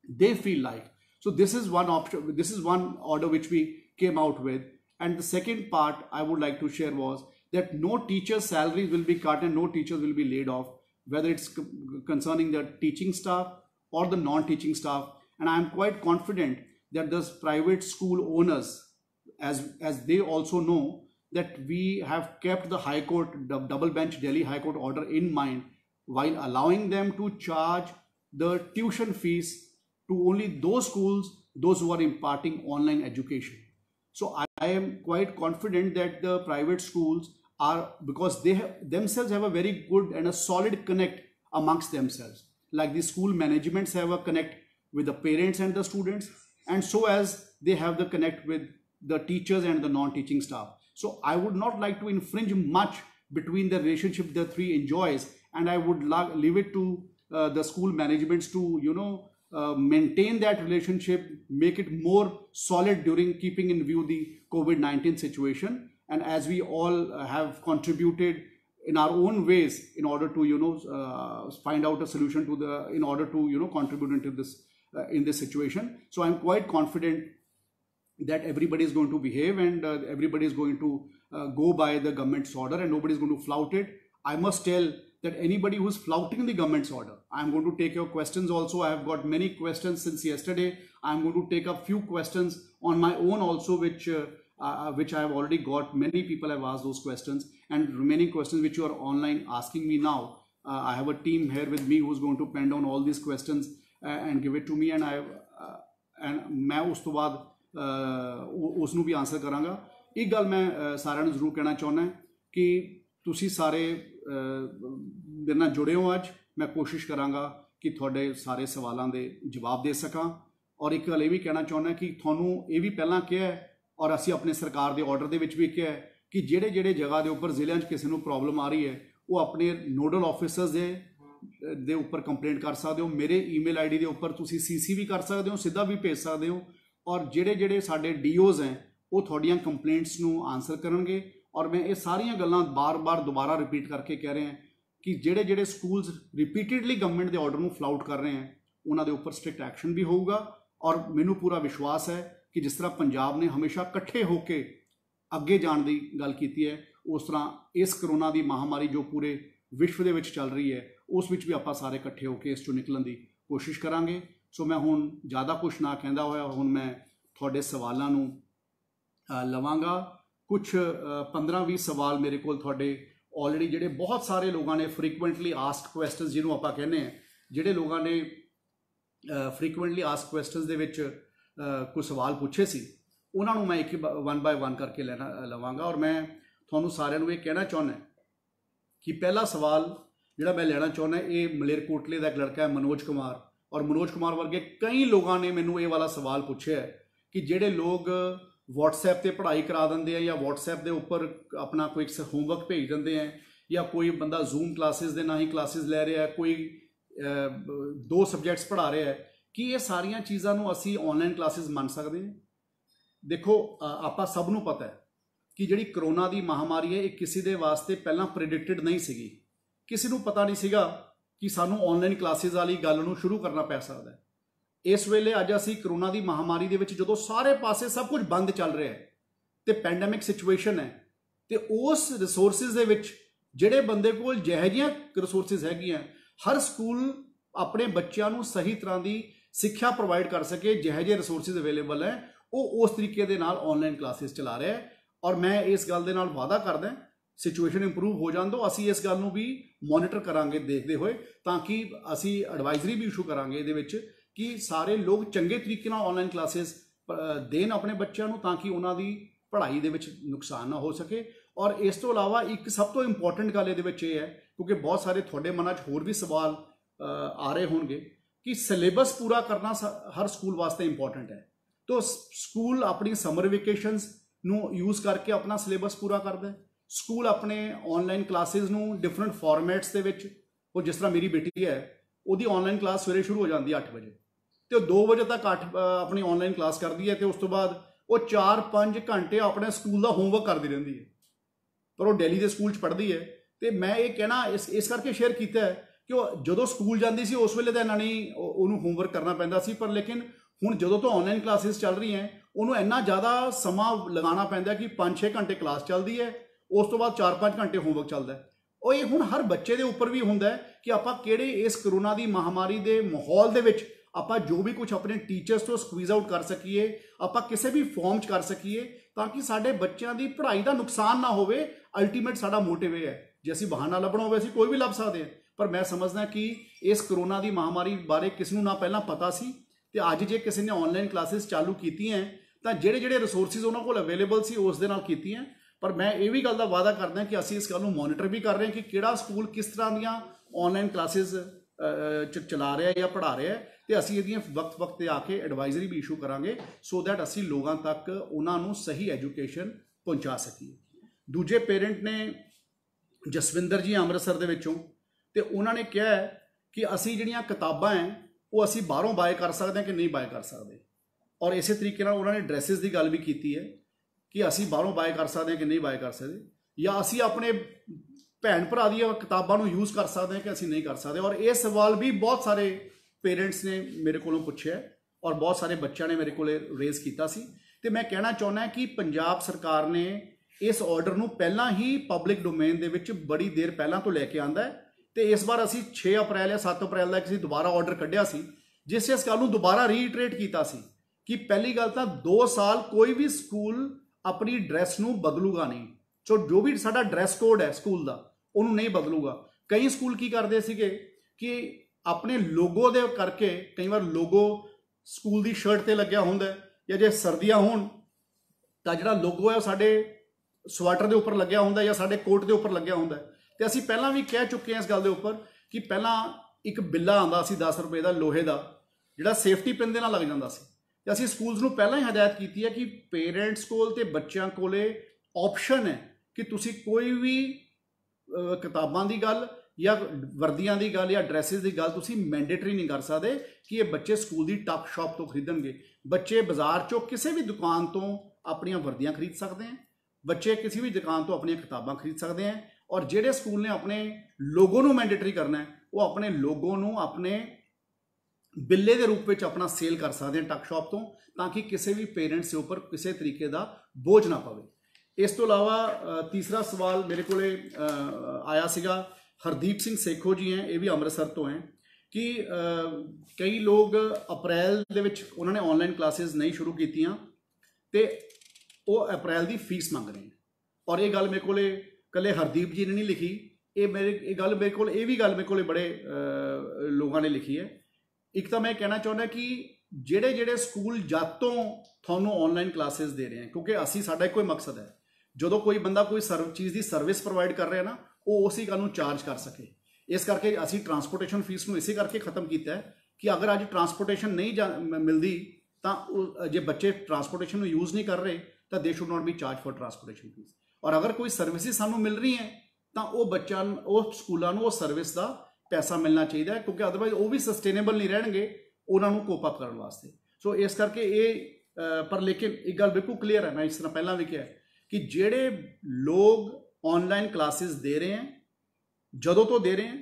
they feel like. So this is one option, this is one order which we came out with. And the second part I would like to share was that no teachers' salaries will be cut and no teachers will be laid off, whether it's concerning the teaching staff or the non-teaching staff. And I am quite confident that the private school owners, as they also know, that we have kept the High Court, the double bench Delhi High Court order in mind while allowing them to charge the tuition fees to only those schools, those who are imparting online education. So I am quite confident that the private schools are, because they themselves have a very good and a solid connect amongst themselves. Like the school managements have a connect with the parents and the students, and so as they have the connect with the teachers and the non-teaching staff. So I would not like to infringe much between the relationship the three enjoys, and I would leave it to the school managements to maintain that relationship, make it more solid during keeping in view the COVID-19 situation. And as we all have contributed in our own ways in order to find out a solution to the, in order to contribute into this in this situation. So I'm quite confident that everybody is going to behave and everybody is going to go by the government's order and nobody is going to flout it. I must tell that anybody who's flouting the government's order, I'm going to take your questions also. I have got many questions since yesterday. I'm going to take a few questions on my own also, which I have already got. Many people have asked those questions, and remaining questions which you are online asking me now. I have a team here with me who's going to pen down all these questions and give it to me, and मैं उस तो बाद उसनू भी answer करांगा। एक गल मैं सारिਆਂ ਨੂੰ ਜ਼ਰੂਰ ਕਹਿਣਾ ਚਾਹੁੰਦਾ कि ਤੁਸੀਂ ਸਾਰੇ ਮੇਰੇ ਨਾਲ जुड़े हो। ਅੱਜ मैं कोशिश करांगा कि ਤੁਹਾਡੇ ਸਾਰੇ ਸਵਾਲਾਂ ਦੇ ਜਵਾਬ ਦੇ ਸਕਾਂ। ਔਰ ਇੱਕ ਗੱਲ ਇਹ ਵੀ ਕਹਿਣਾ ਚਾਹੁੰਦਾ कि ਤੁਹਾਨੂੰ ਇਹ ਵੀ ਪਹਿਲਾਂ ਕਿਹਾ ਔਰ ਅਸੀਂ ਆਪਣੇ ਸਰਕਾਰ ਦੇ ਆਰਡਰ ਦੇ ਵਿੱਚ ਵੀ ਕਿਹਾ ਕਿ ਜਿਹੜੇ ਜਗ੍ਹਾ ਦੇ ਉੱਪਰ ਜ਼ਿਲ੍ਹਿਆਂ 'ਚ ਕਿਸੇ ਨੂੰ ਪ੍ਰੋਬਲਮ ਆ ਰਹੀ ਹੈ ਉਹ ਆਪਣੇ ਨੋਡਲ ਆਫਿਸਰਸ ਦੇ ਉੱਪਰ ਕੰਪਲੇਂਟ ਕਰ ਸਕਦੇ ਹੋ। ਮੇਰੇ ਈਮੇਲ ਆਈਡੀ ਦੇ ਉੱਪਰ ਤੁਸੀਂ ਸੀਸੀ ਵੀ ਕਰ ਸਕਦੇ ਹੋ, ਸਿੱਧਾ ਵੀ ਭੇਜ ਸਕਦੇ ਹੋ। ਔਰ ਜਿਹੜੇ ਸਾਡੇ ਡੀਓਜ਼ ਹੈ ਉਹ ਤੁਹਾਡੀਆਂ ਕੰਪਲੇਂਟਸ ਨੂੰ ਆਨਸਰ ਕਰਨਗੇ। ਔਰ ਮੈਂ ਇਹ ਸਾਰੀਆਂ ਗੱਲਾਂ ਬਾਰ-ਬਾਰ ਦੁਬਾਰਾ ਰਿਪੀਟ ਕਰਕੇ ਕਹਿ ਰਿਹਾ ਕਿ ਜਿਹੜੇ ਸਕੂਲਸ ਰਿਪੀਟਡਲੀ ਗਵਰਨਮੈਂਟ ਦੇ ਆਰਡਰ ਨੂੰ ਫਲਾਊਟ ਕਰ ਰਹੇ ਹੈ ਉਹਨਾਂ ਦੇ ਉੱਪਰ ਸਟ੍ਰਿਕਟ ਐਕਸ਼ਨ ਵੀ ਹੋਊਗਾ। ਔਰ ਮੈਨੂੰ ਪੂਰਾ ਵਿਸ਼ਵਾਸ ਹੈ ਕਿ ਜਿਸ ਤਰ੍ਹਾਂ ਪੰਜਾਬ ਨੇ ਹਮੇਸ਼ਾ ਇਕੱਠੇ ਹੋ ਕੇ ਅੱਗੇ ਜਾਣ ਦੀ ਗੱਲ ਕੀਤੀ ਹੈ, ਉਸ ਤਰ੍ਹਾਂ ਇਸ ਕਰੋਨਾ ਦੀ ਮਹਾਮਾਰੀ ਜੋ ਪੂਰੇ ਵਿਸ਼ਵ ਦੇ ਵਿੱਚ ਚੱਲ ਰਹੀ ਹੈ ਉਸ ਵਿੱਚ ਵੀ ਆਪਾਂ ਸਾਰੇ ਇਕੱਠੇ ਹੋ ਕੇ ਇਸ 'ਚੋਂ ਨਿਕਲਣ ਦੀ ਕੋਸ਼ਿਸ਼ ਕਰਾਂਗੇ। ਸੋ ਮੈਂ ਹੁਣ ਜ਼ਿਆਦਾ ਕੁਛ ਨਾ ਕਹਿੰਦਾ ਹੋਇਆ ਹੁਣ ਮੈਂ ਤੁਹਾਡੇ ਸਵਾਲਾਂ ਨੂੰ ਲਵਾਂਗਾ। ਕੁਛ 15-20 ਸਵਾਲ ਮੇਰੇ ਕੋਲ ਤੁਹਾਡੇ ਆਲਰੇਡੀ ਜਿਹੜੇ ਬਹੁਤ ਸਾਰੇ ਲੋਕਾਂ ਨੇ ਫਰੀਕੁਐਂਟਲੀ ਆਸਕਡ ਕੁਐਸਚਨਸ ਜਿਹਨੂੰ ਆਪਾਂ ਕਹਿੰਦੇ ਹਾਂ, ਜਿਹੜੇ ਲੋਕਾਂ ਨੇ ਫਰੀਕੁਐਂਟਲੀ ਆਸਕਡ ਕੁਐਸਚਨਸ ਦੇ ਵਿੱਚ ਕੁਝ ਸਵਾਲ ਪੁੱਛੇ ਸੀ ਉਹਨਾਂ ਨੂੰ ਮੈਂ ਇੱਕ ਵਨ ਬਾਏ ਵਨ ਕਰਕੇ ਲਵਾਂਗਾ। ਔਰ ਮੈਂ ਤੁਹਾਨੂੰ ਸਾਰਿਆਂ ਨੂੰ ਇਹ ਕਹਿਣਾ ਚਾਹੁੰਦਾ ਕਿ ਪਹਿਲਾ ਸਵਾਲ ਜਿਹੜਾ ਮੈਂ ਲੈਣਾ ਚਾਹੁੰਦਾ ਇਹ ਮਲੇਰਕੋਟਲੇ ਦਾ ਇੱਕ ਲੜਕਾ ਹੈ ਮਨੋਜ ਕੁਮਾਰ। ਔਰ ਮਨੋਜ ਕੁਮਾਰ ਵਰਗੇ ਕਈ ਲੋਕਾਂ ਨੇ ਮੈਨੂੰ ਇਹ ਵਾਲਾ ਸਵਾਲ ਪੁੱਛਿਆ ਕਿ ਜਿਹੜੇ ਲੋਕ WhatsApp ਤੇ ਪੜ੍ਹਾਈ ਕਰਾ ਦਿੰਦੇ ਆ ਜਾਂ WhatsApp ਦੇ ਉੱਪਰ ਆਪਣਾ ਕੋਈ ਹੋਮਵਰਕ ਭੇਜ ਦਿੰਦੇ ਆ ਜਾਂ ਕੋਈ ਬੰਦਾ ਜ਼ੂਮ ਕਲਾਸਿਸ ਦੇ ਨਾਲ ਹੀ ਕਲਾਸਿਸ ਲੈ ਰਿਹਾ, ਕੋਈ 2 ਸਬਜੈਕਟਸ ਪੜ੍ਹਾ ਰਿਹਾ ਹੈ, ਕਿ ਇਹ ਸਾਰੀਆਂ ਚੀਜ਼ਾਂ ਨੂੰ ਅਸੀਂ ਆਨਲਾਈਨ ਕਲਾਸਿਸ ਮੰਨ ਸਕਦੇ ਹਾਂ? ਦੇਖੋ ਆਪਾਂ ਸਭ ਨੂੰ ਪਤਾ ਹੈ ਕਿ ਜਿਹੜੀ ਕਰੋਨਾ ਦੀ ਮਹਾਮਾਰੀ ਹੈ ਇਹ ਕਿਸੇ ਦੇ ਵਾਸਤੇ ਪਹਿਲਾਂ ਪ੍ਰੈਡਿਕਟਡ ਨਹੀਂ ਸੀਗੀ। ਕਿਸੇ ਨੂੰ ਪਤਾ ਨਹੀਂ ਸੀਗਾ ਕਿ ਸਾਨੂੰ ਆਨਲਾਈਨ ਕਲਾਸਿਸ ਵਾਲੀ ਗੱਲ ਨੂੰ ਸ਼ੁਰੂ ਕਰਨਾ ਪੈ ਸਕਦਾ ਹੈ। ਇਸ ਵੇਲੇ ਅੱਜ ਅਸੀਂ ਕਰੋਨਾ ਦੀ ਮਹਾਮਾਰੀ ਦੇ ਵਿੱਚ ਜਦੋਂ ਸਾਰੇ ਪਾਸੇ ਸਭ ਕੁਝ ਬੰਦ ਚੱਲ ਰਿਹਾ ਹੈ ਤੇ ਪੈਂਡੈਮਿਕ ਸਿਚੁਏਸ਼ਨ ਹੈ, ਤੇ ਉਸ ਰਿਸੋਰਸਿਸ ਦੇ ਵਿੱਚ ਜਿਹੜੇ ਬੰਦੇ ਕੋਲ ਜਿਹੋ ਜਿਹੀਆਂ ਰਿਸੋਰਸਿਸ ਹੈਗੀਆਂ, ਹਰ ਸਕੂਲ ਆਪਣੇ ਬੱਚਿਆਂ ਨੂੰ ਸਹੀ ਤਰ੍ਹਾਂ ਦੀ ਸਿੱਖਿਆ ਪ੍ਰੋਵਾਈਡ ਕਰ ਸਕੇ, ਜਿਹੋ ਜਿਹੇ ਰਿਸੋਰਸਿਸ ਅਵੇਲੇਬਲ ਹੈ ਉਹ ਉਸ ਤਰੀਕੇ ਦੇ ਨਾਲ ਆਨਲਾਈਨ ਕਲਾਸਿਸ ਚਲਾ ਰਿਹਾ ਹੈ। ਔਰ ਮੈਂ ਇਸ ਗੱਲ ਦੇ ਨਾਲ ਵਾਅਦਾ ਕਰਦਾ ਸਿਚੁਏਸ਼ਨ ਇੰਪਰੂਵ ਹੋ ਜਾਣ ਤੋਂ ਅਸੀਂ ਇਸ ਗੱਲ ਨੂੰ ਵੀ ਮੋਨੀਟਰ ਕਰਾਂਗੇ ਦੇਖਦੇ ਹੋਏ, ਤਾਂ ਕਿ ਅਸੀਂ ਐਡਵਾਈਜ਼ਰੀ ਵੀ ਇਸ਼ੂ ਕਰਾਂਗੇ ਇਹਦੇ ਵਿੱਚ कि सारे लोग चंगे तरीके नाल ऑनलाइन क्लासेस देन अपने बच्चों को, ताकि उन्होंने पढ़ाई दे विच नुकसान ना हो सके। और इस तो इलावा एक सब तो इंपॉर्टेंट गल ये है, क्योंकि बहुत सारे थोड़े मन च होर भी सवाल आ रहे होंगे कि सिलेबस पूरा करना हर स्कूल वास्ते इंपॉर्टेंट है। तो स्कूल अपनी समर वेकेशनस नू यूज़ करके अपना सिलेबस पूरा करता है। स्कूल अपने ऑनलाइन क्लासेस नू डिफरेंट फॉर्मेट्स दे विच, वो जिस तरह मेरी बेटी है उसकी ऑनलाइन क्लास सवेरे शुरू हो जाती है 8 बजे, तो 2 बजे तक अपनी ऑनलाइन क्लास करती है, तो उस तो बाद वो 4-5 घंटे अपने स्कूल का होमवर्क करती रहती है, पर वो डेली के स्कूल पढ़ती है। तो मैं ये कहना इस करके शेयर किया है कि जो स्कूल जाती सी उस वेले तो इन्ना नहीं उन्होंने होमवर्क करना पैंदा सी, पर लेकिन हुण जो तो ऑनलाइन क्लासेस चल रही हैं उन्होंने इन्ना ज़्यादा समा लगाना पैंदा कि 5-6 घंटे क्लास चलती है, उस तो बाद 4-5 घंटे होमवर्क चलता है। और ये हुण हर बच्चे के उपर भी होंदा है कि आपां किहड़े इस करोना की महामारी के माहौल दे विच आपां जो भी कुछ अपने टीचर्स तो स्क्वीज आउट कर सकीए, आपां किसी भी फॉर्म च कर सकीए, ताकि साडे बच्चों की पढ़ाई का नुकसान ना होवे। अल्टीमेट साडा मोटिव ये है, जे असीं बहाना लभना होवे असीं कोई भी लभ सकते हैं, पर मैं समझदा कि इस करोना की महामारी बारे किसी ना पहला पता सी, ते अज जे किसी ने ऑनलाइन क्लासेस चालू की हैं तो जिहड़े रिसोर्सिस उन्होंने कोल अवेलेबल सी उस दे नाल कीती हैं। पर मैं ये भी गल का वादा करदा कि असीं इस गल नूं मॉनिटर भी कर रहे हैं कि किहड़ा स्कूल किस तरह दीयां ऑनलाइन क्लासेस चला रहा है या पढ़ा रहा है, तो असीं इहदियां वक्त वक्त ते आके एडवाइजरी भी इशू करांगे, सो दैट असीं लोगों तक उन्होंने सही एजुकेशन पहुँचा सकीए। दूजे पेरेंट ने जसविंदर जी अमृतसर दे विचों, ते उन्होंने कहा है कि असीं जिहड़ियां किताबां हैं वो असीं बाहरों बाय कर सकते हैं कि नहीं बाय कर सकते, और इस तरीके नाल उन्होंने ड्रैसेस की गल भी की है कि असीं बाहरों बाय कर सकते हैं कि नहीं बाय कर सकते, या असीं अपने भैन भरा दी किताबां नूं यूज़ कर सकते हैं कि असीं नहीं कर सकते। और ये सवाल भी बहुत सारे पेरेंट्स ने मेरे को पूछे और बहुत सारे बच्चों ने मेरे को रेज किया सी। ते मैं कहना चाहुंदा कि पंजाब सरकार ने इस ऑर्डर नूं पहलां ही पब्लिक डोमेन दे विच बड़ी देर पहलां तो लैके आंदा है, तो इस बार असीं 6 अप्रैल या 7 अप्रैल का किसी दोबारा ऑर्डर कढ़िया सी, जिस इस गल नूं दोबारा रीइटरेट किया सी कि पहली गल तो 2 साल कोई भी स्कूल अपनी ड्रैस नूं बदलूगा नहीं। सो जो भी साडा ड्रैस कोड है स्कूल का उन्होंने नहीं बदलूगा। कई स्कूल की करते सीगे कि अपने लोगो दे करके, कई बार लोगो स्कूल की शर्ट ते लग्या हुंदा है, या जे सर्दियां होण तां जिहड़ा लोगो है साडे स्वेटर के उपर लग्या हुंदा है या साडे कोट के उपर लग्या हुंदा है। तो असीं पहलां भी कह चुके हैं इस गल के उपर कि पहलां एक बिल्ला आंदा सी 10 रुपए का लोहे का, जिहड़ा सेफ्टी पिन दे नाल लग जांदा सी, ते असीं स्कूल्स नूं पहलां ही हदायत की है कि पेरेंट्स कोल ते बच्चों कोले ऑप्शन है कि तुसीं कोई भी किताबां की गल या वर्दियां की गल या ड्रैसिस की गल तुसीं मैंडेटरी नहीं कर सकते कि ये बच्चे स्कूल की टक शॉप तो खरीदणगे। बच्चे बाजार चों किसी भी दुकान तो अपनियां वर्दियां खरीद सकते हैं, बच्चे किसी भी दुकान तो अपनी किताबां खरीद सकते हैं, और जिहड़े स्कूल ने अपने लोगो नूं मैंडेटरी करना है वो अपने लोगो नूं अपने बिल्ले के रूप में अपना सेल कर सकते हैं टक शॉप तो, ताकि किसी भी पेरेंट्स के उपर किसी तरीके का बोझ ना पवे। इस तो अलावा तीसरा सवाल मेरे को आया सीगा, हरदीप सिंह सेखो जी हैं, ये भी अमृतसर तो हैं, कि कई लोग अप्रैल दे विच उन्होंने ऑनलाइन क्लासेस नहीं शुरू कीतियां ते वो अप्रैल की फीस मंग रहे हैं। और ये गल मेरे को कले हरदीप जी ने नहीं लिखी, ये गल मेरे को भी गल मेरे को बड़े लोगों ने लिखी है। एक तो मैं कहना चाहता कि जेड़े जेड़े स्कूल जद तो थानू ऑनलाइन क्लासेस दे रहे हैं, क्योंकि असी साडा कोई मकसद है जो कोई बंदा कोई चीज़ की सर्विस प्रोवाइड कर रहा है ना वो उसी गल चार्ज कर सके, इस करके असी ट्रांसपोर्टेशन फीस को इसे करके खत्म किया है कि अगर अज ट्रांसपोर्टेशन नहीं मिलती तो जे बच्चे ट्रांसपोर्टेशन यूज़ नहीं कर रहे तो they should not be charge for transportation fees, और अगर कोई सर्विसिज सानू मिल रही हैं तो वो बच्चा वो स्कूलों को सर्विस का पैसा मिलना चाहिए, क्योंकि अदरवाइज वो भी सस्टेनेबल नहीं रहेंगे उन्होंने कोप अप करने वास्ते। सो इस करके ये पर लेकिन एक गल बिल्कुल क्लीयर है, मैं इस तरह पहला भी कहा कि जेड़े लोग ऑनलाइन क्लासेस दे रहे हैं जदों तो दे रहे हैं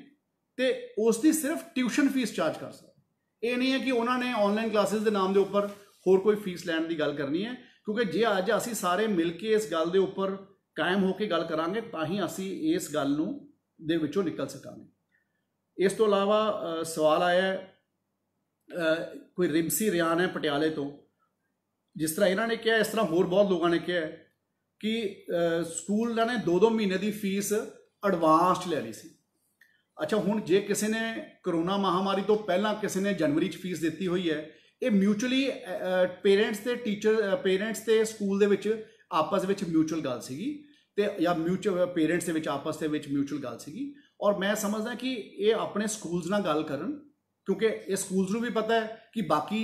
तो उसकी सिर्फ ट्यूशन फीस चार्ज कर सकते, ये नहीं है कि उन्होंने ऑनलाइन क्लासेस के नाम के उपर होर कोई फीस लैण की गल करनी है, क्योंकि जे अज असी सारे मिल के इस गल के उपर कायम होकर गल करांगे तां ही असी इस गल नूं दे विचों निकल सकांगे। इस तो अलावा सवाल आया कोई रिमसी रियान है पटियाले तो, जिस तरह इन्होंने कहा इस तरह होर बहुत लोगों ने कहा कि स्कूल ने 2-2 महीने की फीस एडवांस ले ली सी, अच्छा हुण जे किसी ने करोना महामारी तो पहला किसी ने जनवरी च फीस दी हुई है, ये म्यूचुअली पेरेंट्स ते टीचर पेरेंट्स ते स्कूल दे विच आपस विच म्यूचुअल गल सीगी ते या म्यूचुअल पेरेंट्स दे विच आपस दे विच म्यूचुअल गल सीगी। और मैं समझदा कि ये अपने स्कूल्स नाल गल करन, क्योंकि ये स्कूल्स नूं भी पता है कि बाकी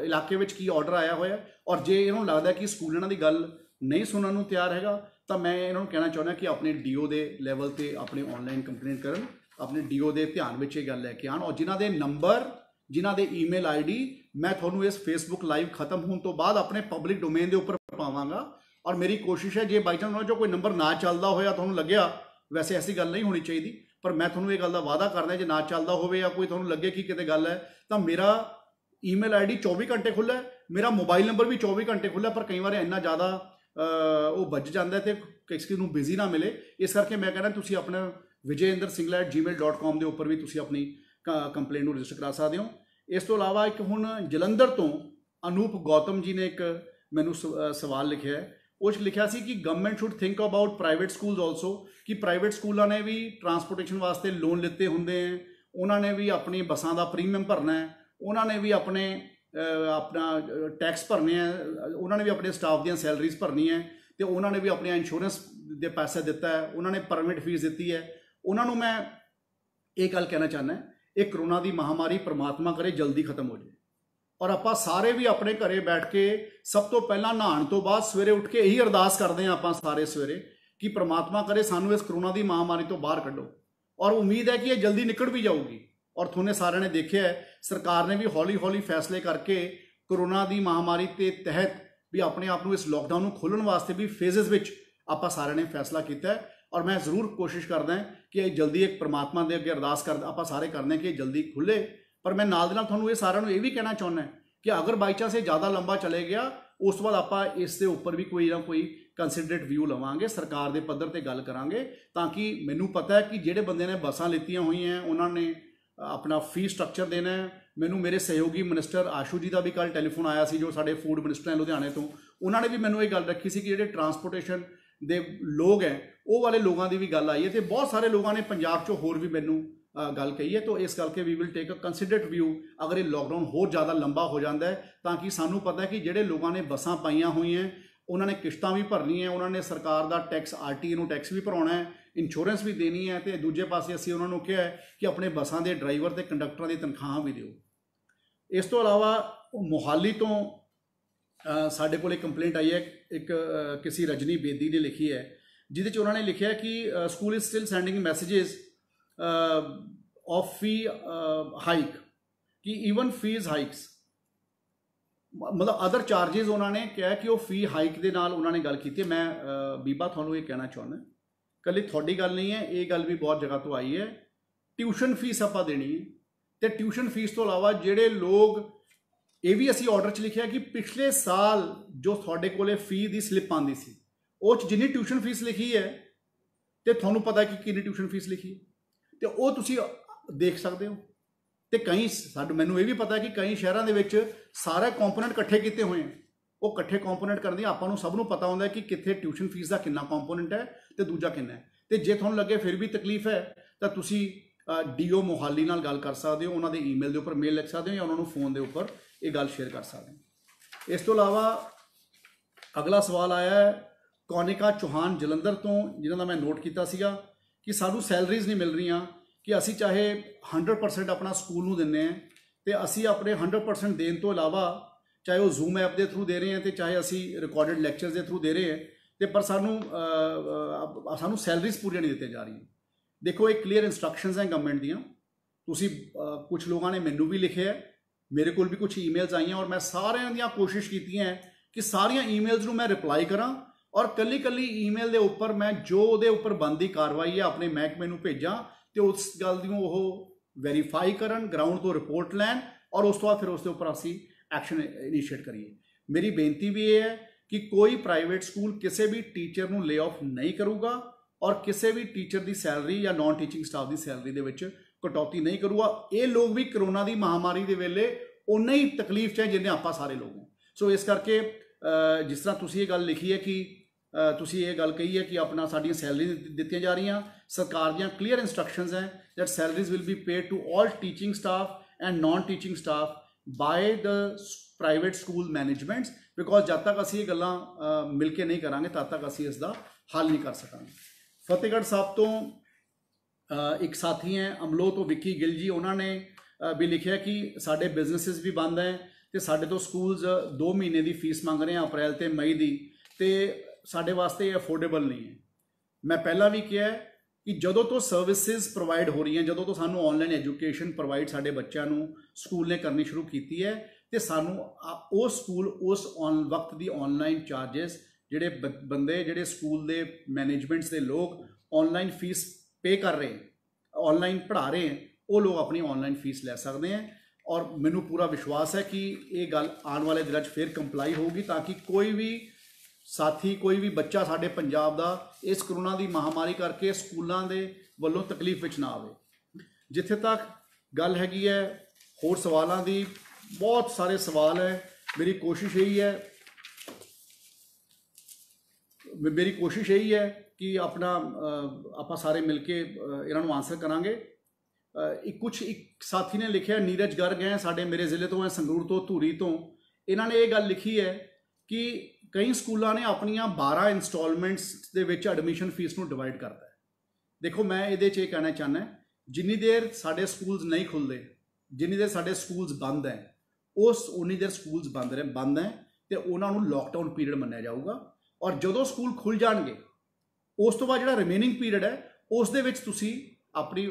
इलाके विच की ऑर्डर आया होया, और जे इन्होंने लगता है कि स्कूल इन्हां दी गल नहीं सुनने नूं तैयार हैगा तो मैं इन्होंने कहना चाहुंदा कि अपने DO के लैवल पर अपने ऑनलाइन कंप्लेंट करन, अपने DO के ध्यान में ये गल लैके आन, और जिन्हां दे नंबर जिन्हां दे ईमेल ID मैं थोनों इस फेसबुक लाइव खत्म होने तो बाद अपने पब्लिक डोमेन के उपर पावांगा। और मेरी कोशिश है जे बाई चांस उन्होंने जो कोई नंबर ना चलता होया थोनों लग्या, वैसे ऐसी गल नहीं होनी चाहिए, पर मैं थोनों ये गल का वादा करना जे ना चलता हो या कोई थोनों लगे कि किते गल है तो मेरा ईमेल ID 24 घंटे खुला है, मेरा मोबाइल नंबर भी 24 घंटे खुला, पर कई बार इन्ना ज़्यादा वो बज जाता है तो किसी को बिजी ना मिले। इस करके मैं कहना तुसी अपने vijayindersingla@gmail.com के उपर भी तुसी अपनी कंप्लेंट को रजिस्टर करा सकते हो। इस तो इलावा एक हुण जलंधर तो अनूप गौतम जी ने एक मैनू सवाल लिखा है, उस लिखा सी कि government should think about private schools also, कि प्राइवेट स्कूलों ने भी ट्रांसपोर्टेशन वास्ते लोन लेते होंगे हैं, उन्होंने भी अपनी बसां का प्रीमियम भरना है, उन्होंने भी अपने अपना टैक्स भरने हैं, उन्होंने भी अपने स्टाफ दी सैलरीज भरनी है, तो उन्होंने भी अपने इंश्योरेंस के पैसे दिता है, उन्होंने परमिट फीस दी है। उन्होंने मैं ये गल कहना चाहना है, ये करोना की महामारी परमात्मा करे जल्दी खत्म हो जाए, और आप सारे भी अपने घरे बैठ के सब तो पहला नहाने तो बाद सवेरे उठ के यही अरदास करते हैं आप सारे सवेरे कि परमात्मा करे सानू इस करोना की महामारी तो बाहर कढ़ो, और उम्मीद है कि ये जल्दी निकल भी जाऊगी। और थोने सारे ने देखा है सरकार ने भी हौली हौली फैसले करके करोना की महामारी के तहत भी अपने आप को इस लॉकडाउन को खोलने वास्ते भी फेजेस में आप सारे ने फैसला किया है। और मैं जरूर कोशिश करदा कि जल्दी एक परमात्मा के अगे अरदास कर आप सारे करने कि जल्दी खुले। पर मैं नाल दे नाल तुहानूं ये सारिਆਂ ਨੂੰ ये भी कहना चाहुंदा कि अगर बाई चांस ये ज़्यादा लंबा चले गया उस तो बाद आप इसके उपर भी कोई ना कोई कंसिडरेट व्यू लवांगे, सरकार के पद्धर पर गल करांगे, ताकि मैनू पता है कि जिहड़े बंदे ने बसां लित्तियां हुई हैं उन्होंने अपना फी स्ट्रक्चर देना है। मैनू मेरे सहयोगी मिनिस्टर आशू जी का भी कल टैलीफोन आया सी, जो साडे फूड मिनिस्टर हैं लुधियाने तो, उन्होंने भी मैनू ये गल रखी सी कि जिहड़े ट्रांसपोर्टेशन दे लोग हैं वो वाले लोगों की भी गल आई है, तो बहुत सारे लोगों ने पंजाब चो होर भी मैनू गल कही है। तो इस करके we will take a considerate view अगर ये लॉकडाउन होर ज़्यादा लंबा हो जाता है, ताकि सानू पता है कि जिहड़े लोगों ने बसां पाइयां हुई हैं उन्होंने किश्तां भी भरनी है, उन्होंने सरकार का टैक्स RTE नूं टैक्स भी भराउणा है, इंश्योरेंस भी देनी है, तो दूजे पासे असीं उन्होंने कहा है कि अपने बसां के ड्राइवर ते कंडक्टरां दी तनख्वाह भी दिओ। इस तो इलावा मोहाली तो साढ़े को कंप्लेंट आई है, एक किसी रजनी बेदी ने लिखी है, जिहदे उन्होंने लिखा है कि school is still sending messages of fee hike, कि इवन फीस हाइक्स मतलब अदर चार्जिज उन्होंने कहा कि वो फी हाइक के नाल उन्होंने गल की। मैं बीबा थानू ये कहना चाहना कल थोड़ी गल नहीं है, ये गल भी बहुत जगह तो आई है, ट्यूशन फीस आप देनी है, तो ट्यूशन फीस तो इलावा जोड़े लोग ये भी असी ऑर्डर च लिखा कि पिछले साल जो थोड़े को फी की स्लिप आती सी उस जिन्नी ट्यूशन फीस लिखी है तो थोनू पता है कि कितनी ट्यूशन फीस लिखी है, तो वो तुसी देख सकते हो। तो कई मैनू ये भी पता है कि कई शहरों के सारे कॉम्पोनेंट कट्ठे किए हुए हैं, वो कट्ठे कॉम्पोनेंट करने आपको सबनों पता होंगे कि कितने ट्यूशन फीस का कितना कॉम्पोनेंट है तो दूजा कितना है। तो जे थोड़ा लगे फिर भी तकलीफ है तो तुसी DO मोहाली नाल गल कर सकते हो, उन्होंने ईमेल के उपर मेल लिख सकते हो या उन्होंने फोन के उपर ये गल शेयर कर सकते हो। इस तो इलावा अगला सवाल आया है कौनिका चौहान जलंधर तो, जिन्होंने मैं नोट किया सीगा कि सानू सैलरीज नहीं मिल रही, कि असी चाहे 100% अपना स्कूल नूं दिंदे हैं, तो असी अपने 100% देने तो इलावा चाहे वो जूम ऐप के थ्रू दे रहे हैं तो चाहे असी रिकॉर्डिड लैक्चर्स के थ्रू दे रहे हैं, तो पर सानू सैलरीज पूरियां नहीं दी जा रही। देखो एक क्लीयर इंस्ट्रक्शंस हैं गवर्नमेंट दियां, तुसी कुछ लोगों ने मैनू भी लिखे है, मेरे को भी कुछ ईमेल्स आई हैं, और मैं सारियां दियां कोशिश की हैं कि सारियां ईमेल्स नूं मैं रिप्लाई करा और कली कली ईमेल के उपर मैं जो उहदे उपर बनदी कार्रवाई है अपने महकमे नूं भेजां, तो उस गल दी वो वेरीफाई करन, ग्राउंड तो रिपोर्ट लैन और उस तो बाद फिर उसके उपर असी एक्शन इनीशिएट करिए। मेरी बेनती भी ये है कि कोई प्राइवेट स्कूल किसी भी टीचर नूं ले ऑफ नहीं करूगा और किसी भी टीचर की सैलरी या नॉन टीचिंग स्टाफ की सैलरी दे विच कटौती नहीं करूगा। ये लोग भी करोना की महामारी के वेले उन्ना ही तकलीफ च है जिन्हें आप सारे लोग हैं। सो इस करके जिस तरह तुसी ये गल लिखी है कि ਤੁਸੀਂ ਇਹ ਗੱਲ ਕਹੀ ਹੈ ਕਿ ਆਪਣਾ ਸਾਡੀਆਂ ਸੈਲਰੀ ਦਿੱਤੀਆਂ ਜਾ ਰਹੀਆਂ। ਸਰਕਾਰ ਦੀਆਂ ਕਲੀਅਰ ਇੰਸਟਰਕਸ਼ਨਸ ਹੈ that salaries will be paid to all teaching staff and non-teaching staff by the private school managements, because जब तक ਅਸੀਂ ਇਹ ਗੱਲਾਂ ਮਿਲ ਕੇ ਨਹੀਂ ਕਰਾਂਗੇ ਤਦ ਤੱਕ ਅਸੀਂ ਇਸ ਦਾ ਹੱਲ ਨਹੀਂ ਕਰ ਸਕਾਂਗੇ। ਫਤਿਹਗੜ੍ਹ ਸਾਹਿਬ ਤੋਂ ਇੱਕ ਸਾਥੀ ਹੈ ਅਮਲੋ ਤੋਂ ਵਿੱਕੀ ਗਿੱਲ ਜੀ, ਉਹਨਾਂ ਨੇ ਵੀ ਲਿਖਿਆ ਕਿ ਸਾਡੇ ਬਿਜ਼ਨੈਸਿਸ ਵੀ ਬੰਦ ਹੈ ਤੇ ਸਾਡੇ ਤੋਂ ਸਕੂਲਸ 2 ਮਹੀਨੇ ਦੀ ਫੀਸ ਮੰਗ ਰਹੇ ਆ ਅਪ੍ਰੈਲ ਤੇ ਮਈ ਦੀ, ਤੇ ਸਾਡੇ ਵਾਸਤੇ ਇਹ ਅਫੋਰਡੇਬਲ ਨਹੀਂ ਹੈ। ਮੈਂ ਪਹਿਲਾਂ ਵੀ ਕਿਹਾ ਕਿ ਜਦੋਂ ਤੋਂ ਸਰਵਿਸਿਜ਼ ਪ੍ਰੋਵਾਈਡ ਹੋ ਰਹੀਆਂ, ਜਦੋਂ ਤੋਂ ਸਾਨੂੰ ਆਨਲਾਈਨ ਐਜੂਕੇਸ਼ਨ ਪ੍ਰੋਵਾਈਡ ਸਾਡੇ ਬੱਚਿਆਂ ਨੂੰ ਸਕੂਲ ਨੇ ਕਰਨੀ ਸ਼ੁਰੂ ਕੀਤੀ ਹੈ, ਤੇ ਸਾਨੂੰ ਉਹ ਸਕੂਲ ਉਸ ਵਕਤ ਦੀ ਆਨਲਾਈਨ ਚਾਰजेस ਜਿਹੜੇ ਬੰਦੇ ਜਿਹੜੇ ਸਕੂਲ ਦੇ ਮੈਨੇਜਮੈਂਟਸ ਦੇ ਲੋਕ ਆਨਲਾਈਨ ਫੀਸ ਪੇ ਕਰ ਰਹੇ, ਆਨਲਾਈਨ ਪੜ੍ਹਾ ਰਹੇ ਹੈ, ਉਹ ਲੋਕ ਆਪਣੀ ਆਨਲਾਈਨ ਫੀਸ ਲੈ ਸਕਦੇ ਹੈ। ਔਰ ਮੈਨੂੰ ਪੂਰਾ ਵਿਸ਼ਵਾਸ ਹੈ ਕਿ ਇਹ ਗੱਲ ਆਉਣ ਵਾਲੇ ਦਿਨਾਂ 'ਚ ਫਿਰ ਕੰਪਲਾਈ ਹੋਊਗੀ, ਤਾਂ ਕਿ ਕੋਈ ਵੀ ਸਾਥੀ, ਕੋਈ ਵੀ ਬੱਚਾ ਸਾਡੇ ਪੰਜਾਬ ਦਾ ਇਸ ਕਰੋਨਾ ਦੀ ਮਹਾਮਾਰੀ ਕਰਕੇ ਸਕੂਲਾਂ ਦੇ ਵੱਲੋਂ ਤਕਲੀਫ ਵਿੱਚ ਨਾ ਆਵੇ। ਜਿੱਥੇ ਤੱਕ ਗੱਲ ਹੈਗੀ ਹੈ ਹੋਰ ਸਵਾਲਾਂ ਦੀ, ਬਹੁਤ ਸਾਰੇ ਸਵਾਲ ਹੈ, ਮੇਰੀ ਕੋਸ਼ਿਸ਼ ਇਹੀ ਹੈ ਕਿ ਆਪਣਾ ਆਪਾਂ ਸਾਰੇ ਮਿਲ ਕੇ ਇਹਨਾਂ ਨੂੰ ਆਨਸਰ ਕਰਾਂਗੇ। ਇੱਕ ਸਾਥੀ ਨੇ ਲਿਖਿਆ, ਨੀਰਜ ਗਰਗ ਹੈ, ਸਾਡੇ ਮੇਰੇ ਜ਼ਿਲ੍ਹੇ ਤੋਂ ਹੈ, ਸੰਗਰੂਰ ਤੋਂ, ਧੂਰੀ ਤੋਂ। ਇਹਨਾਂ ਨੇ ਇਹ ਗੱਲ ਲਿਖੀ ਹੈ ਕਿ ਕਈ ਸਕੂਲਾਂ ਨੇ ਆਪਣੀਆਂ 12 ਇੰਸਟਾਲਮੈਂਟਸ ਦੇ ਵਿੱਚ ਐਡਮਿਸ਼ਨ ਫੀਸ ਨੂੰ ਡਿਵਾਈਡ ਕਰਤਾ ਹੈ। ਦੇਖੋ, ਮੈਂ ਇਹਦੇ 'ਚ ਇਹ ਕਹਿਣਾ ਚਾਹੁੰਦਾ, ਜਿੰਨੀ ਦੇਰ ਸਾਡੇ ਸਕੂਲਸ ਨਹੀਂ ਖੁੱਲ੍ਹਦੇ, ਜਿੰਨੀ ਦੇਰ ਸਾਡੇ ਸਕੂਲਸ ਬੰਦ ਹੈ, ਉਨੀ ਦੇਰ ਸਕੂਲਸ ਬੰਦ ਹੈ ਤੇ ਉਹਨਾਂ ਨੂੰ ਲੋਕਡਾਊਨ ਪੀਰੀਅਡ ਮੰਨਿਆ ਜਾਊਗਾ। ਔਰ ਜਦੋਂ ਸਕੂਲ ਖੁੱਲ੍ਹ ਜਾਣਗੇ, ਉਸ ਤੋਂ ਬਾਅਦ ਜਿਹੜਾ ਰਿਮੇਨਿੰਗ ਪੀਰੀਅਡ ਹੈ, ਉਸ ਦੇ ਵਿੱਚ ਤੁਸੀਂ ਆਪਣੇ